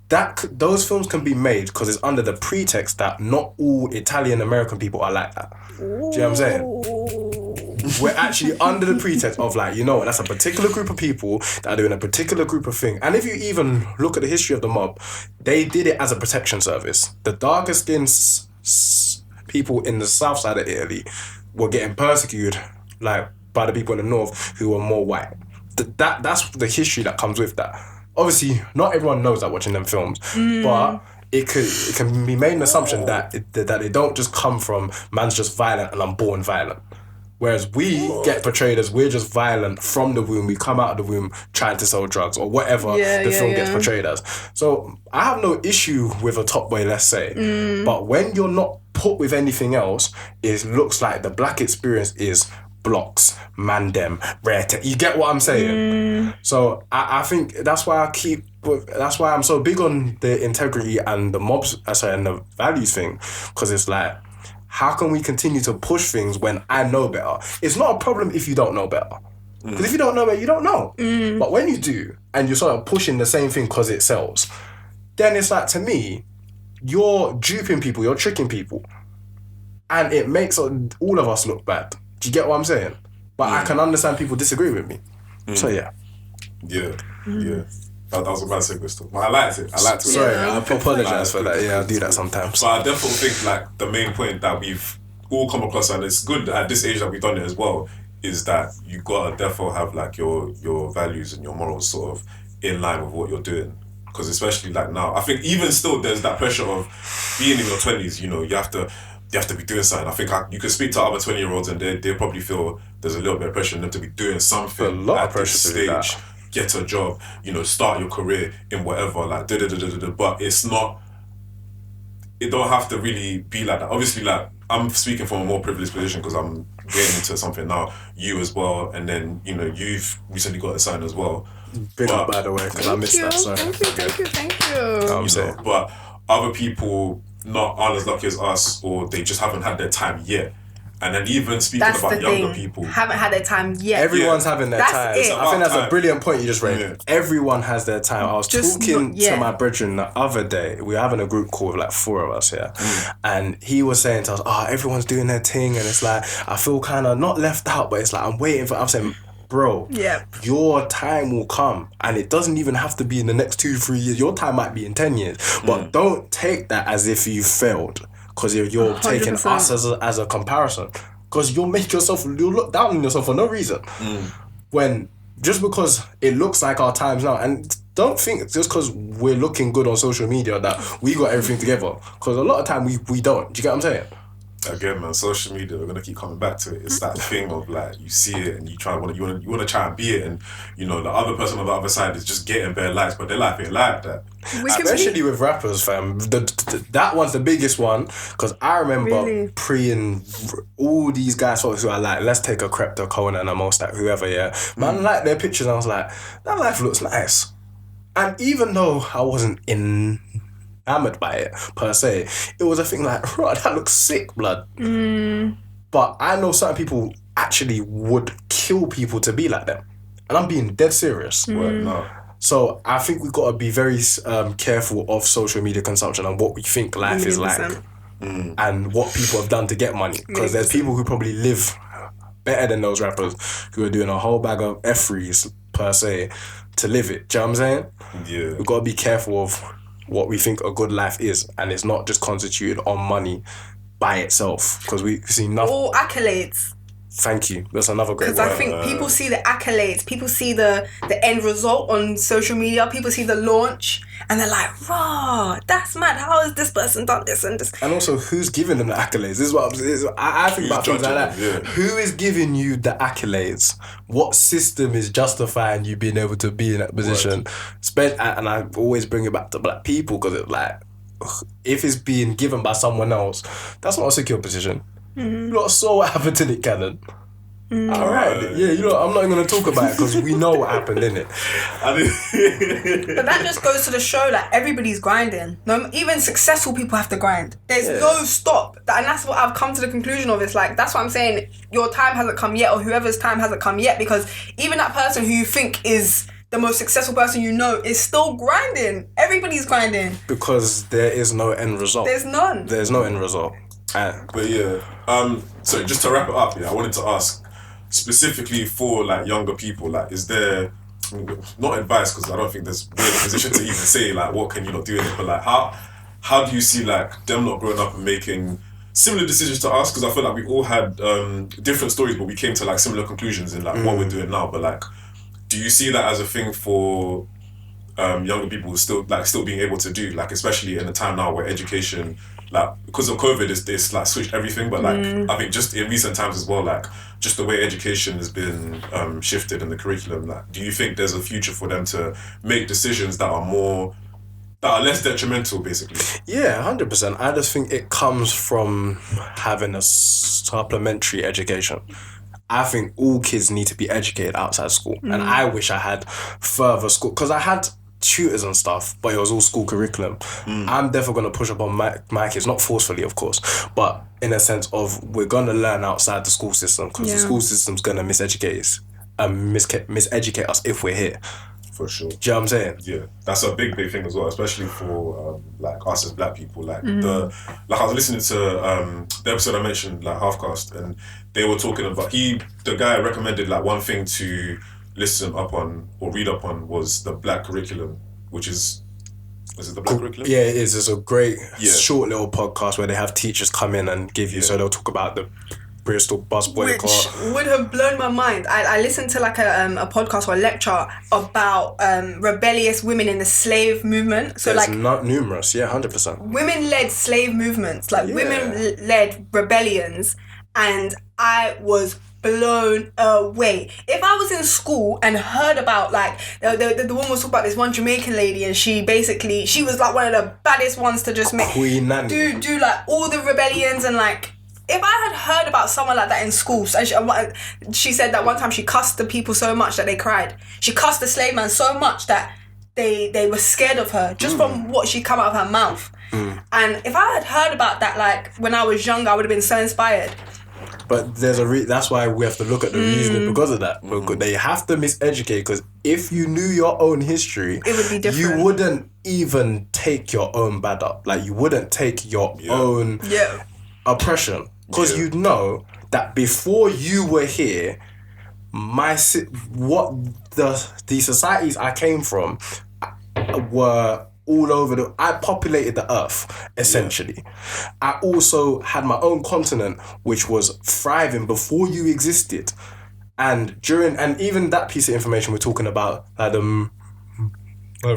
those films can be made because it's under the pretext that not all Italian American people are like that. Do you know what I'm saying? We're actually under the pretext of like, that's a particular group of people that are doing a particular group of thing. And if you even look at the history of the mob, they did it as a protection service. The darker skinned people in the south side of Italy were getting persecuted like by the people in the north who were more white. That's the history that comes with that. Obviously, not everyone knows that watching them films, but it can be made an assumption that they don't just come from man's just violent and I'm born violent. Whereas we get portrayed as we're just violent from the womb. We come out of the womb trying to sell drugs or whatever the film gets portrayed as. So I have no issue with a top boy, let's say. But when you're not put with anything else, it looks like the black experience is blocks, mandem, rare. You get what I'm saying? So I think that's why that's why I'm so big on the integrity and the and the values thing, because it's like, how can we continue to push things when I know better? It's not a problem if you don't know better. Because if you don't know better, you don't know. But when you do, and you're sort of pushing the same thing because it sells, then it's like, to me, you're duping people, you're tricking people. And it makes all of us look bad. Do you get what I'm saying? But I can understand people disagree with me. So yeah. Yeah. That was a bad segue stuff. But I liked it. Sorry, I apologise for that. Yeah, I do that sometimes. But I definitely think like the main point that we've all come across, and it's good at this age that we've done it as well, is that you gotta definitely have like your values and your morals sort of in line with what you're doing. Because especially like now, I think even still there's that pressure of being in your 20s. You know, you have to be doing something. I think you can speak to other 20-year-olds and they probably feel there's a little bit of pressure on them to be doing something. A lot at of pressure this to do that. stage. Get a job, you know, start your career in whatever, like but it's not. It don't have to really be like that. Obviously, like I'm speaking from a more privileged position because I'm getting into something now. You as well, and then you know you've recently got a sign as well. Big up, by the way, because I missed that. Sorry. Thank you. I'm saying. But other people aren't as lucky as us, or they just haven't had their time yet. And then even speaking That's about the younger thing. people, Haven't had their time yet. Everyone's having their That's time. it. So I think that's a Time. brilliant point you just raised. Yeah. Everyone has their time. I was Just talking not yet. to my brethren the other day. We were having a group call with like 4 of us here. And he was saying to us, everyone's doing their thing. And it's like, I feel kind of not left out, but it's like, I'm waiting for, I'm saying, bro, your time will come. And it doesn't even have to be in the next 2-3 years. Your time might be in 10 years. But don't take that as if you failed. Because you're taking 100%. us as a comparison. Because you'll look down on yourself for no reason. When, just because it looks like our times now, and don't think just because we're looking good on social media that we got everything together. Because a lot of time we don't. Do you get what I'm saying? again, man, social media, we're gonna keep coming back to it. It's that thing of like you see it and you want to try and be it, and you know the other person on the other side is just getting bare likes, but their life ain't like that. Especially with rappers, fam. That one's the biggest one because I remember Really? pre-ing all these guys who are like, let's take a Crypto, Conan, and Mostak, whoever, yeah. Man, like their pictures, and I was like, that life looks nice. And even though I wasn't enamored by it per se, it was a thing like, right, that looks sick, blood. But I know certain people actually would kill people to be like them, and I'm being dead serious. Word, no. So I think we've got to be very careful of social media consumption and what we think life is like, 100%. and what people have done to get money. Because there's people who probably live better than those rappers who are doing a whole bag of F-rees per se to live it. Do you know what I'm saying? Yeah. We've got to be careful of what we think a good life is, and it's not just constituted on money by itself. Because we see nothing. All accolades. Thank you. That's another great Because word. I think people see the accolades, people see the end result on social media, people see the launch, and they're like, "Raw, that's mad. How has this person done this and this?" And also, who's giving them the accolades? This is what I think about things like that. judging them, yeah. Who is giving you the accolades? What system is justifying you being able to be in that position? And I always bring it back to black people because it's like, if it's being given by someone else, that's not a secure position. You lot saw what happened to Nick Cannon. All right, yeah, you know, I'm not even going to talk about it because we know what happened, innit? But that just goes to the show, like, everybody's grinding. No, even successful people have to grind. There's no stop. And that's what I've come to the conclusion of. It's like, that's what I'm saying. Your time hasn't come yet, or whoever's time hasn't come yet, because even that person who you think is the most successful person you know is still grinding. Everybody's grinding. Because there is no end result. There's none. There's no end result. But yeah, so just to wrap it up, I wanted to ask specifically for like younger people, like, is there not advice, because I don't think there's we're in a position to even say like what can you not do in it, but like how do you see like them not growing up and making similar decisions to us? Because I feel like we all had different stories, but we came to like similar conclusions in like what we're doing now. But like, do you see that as a thing for younger people still being able to do, like, especially in a time now where education, like, because of COVID, it's like switched everything, but like I think just in recent times as well, like just the way education has been shifted in the curriculum, like, do you think there's a future for them to make decisions that are more that are less detrimental, basically. Yeah, 100%. I just think it comes from having a supplementary education. I think all kids need to be educated outside school. And I wish I had further school, because I had tutors and stuff, but it was all school curriculum. I'm definitely going to push up on my kids, not forcefully, of course, but in a sense of we're going to learn outside the school system, because the school system's going to miseducate us if we're here. For sure. Do you know what I'm saying? Yeah, that's a big thing as well, especially for like us as black people. Like I was listening to the episode I mentioned, like Halfcast, and they were talking about the guy recommended like one thing to listen up on or read up on was the black curriculum, which is it the black curriculum? Yeah, it is. It's a great short little podcast where they have teachers come in and give you, so they'll talk about the Bristol bus boycott. Which would have blown my mind. I listened to like a podcast or a lecture about rebellious women in the slave movement. So There's like not numerous, 100%. Women-led slave movements, like women-led rebellions, and I was blown away. If I was in school and heard about like the woman was talking about this one Jamaican lady, and she was like one of the baddest ones to just make Queen Nanny. do like all the rebellions, and like if I had heard about someone like that in school, she said that one time she cussed the people so much that they cried. She cussed the slave man so much that they were scared of her just from what she come out of her mouth. And if I had heard about that like when I was younger, I would have been so inspired. But there's that's why we have to look at the reasoning because of that. Because they have to miseducate, because if you knew your own history, it would be different. You wouldn't even take your own bad up. Like you wouldn't take your own oppression. Because you'd know that before you were here, the societies I came from were all over I populated the earth, essentially. I also had my own continent, which was thriving before you existed. And even that piece of information we're talking about, like the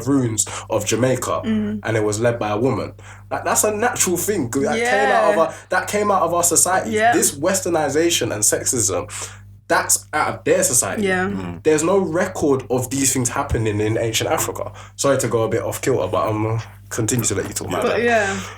ruins of Jamaica, and it was led by a woman. That's a natural thing. That came out of our society. This westernization and sexism, that's out of their society. There's no record of these things happening in ancient Africa. Sorry to go a bit off kilter, but I'm continue to let you talk about that.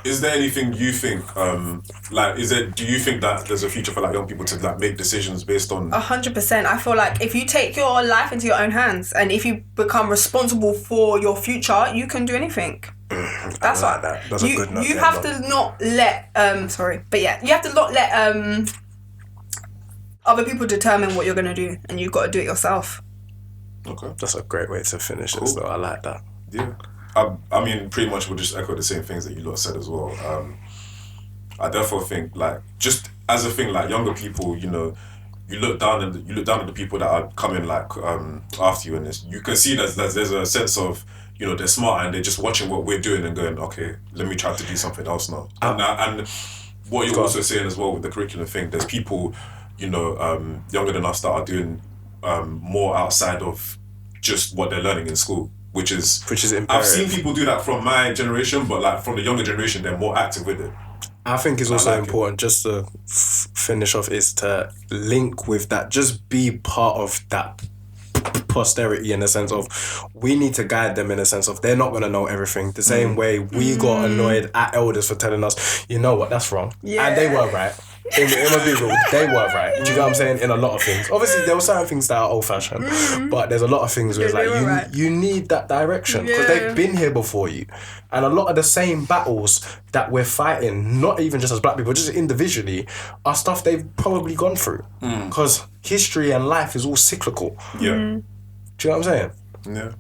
Is there anything you think, do you think that there's a future for like young people to like make decisions based on 100%? I feel like if you take your life into your own hands and if you become responsible for your future, you can do anything. That's like that. That's a good note. You have to not let you have to not let other people determine what you're gonna do, and you've got to do it yourself. Okay, that's a great way to finish this though. I like that. Yeah. I mean, pretty much we'll just echo the same things that you lot said as well. I therefore think, like, just as a thing, like, younger people, you know, you look down at the people that are coming, like, after you, and you can see that there's a sense of, you know, they're smart and they're just watching what we're doing and going, okay, let me try to do something else now. And what you're also saying as well with the curriculum thing, there's people, you know, younger than us that are doing more outside of just what they're learning in school. Which is imperative. I've seen people do that from my generation, but like from the younger generation, they're more active with it. I think it's also important, just to finish off, is to link with that, just be part of that posterity in the sense of we need to guide them in the sense of they're not going to know everything. The same way we got annoyed at elders for telling us, you know what, that's wrong. And they were right. In a big rule, they were right. Do you know what I'm saying? In a lot of things. Obviously, there were certain things that are old-fashioned, but there's a lot of things where it's like, you need that direction because they've been here before you. And a lot of the same battles that we're fighting, not even just as black people, just individually, are stuff they've probably gone through. Because history and life is all cyclical. Yeah. Do you know what I'm saying? Yeah.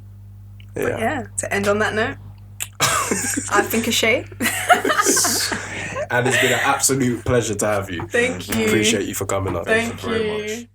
But yeah, to end on that note, I've been Cashai. And it's been an absolute pleasure to have you. Thank you. Appreciate you for coming on. Thank you very much.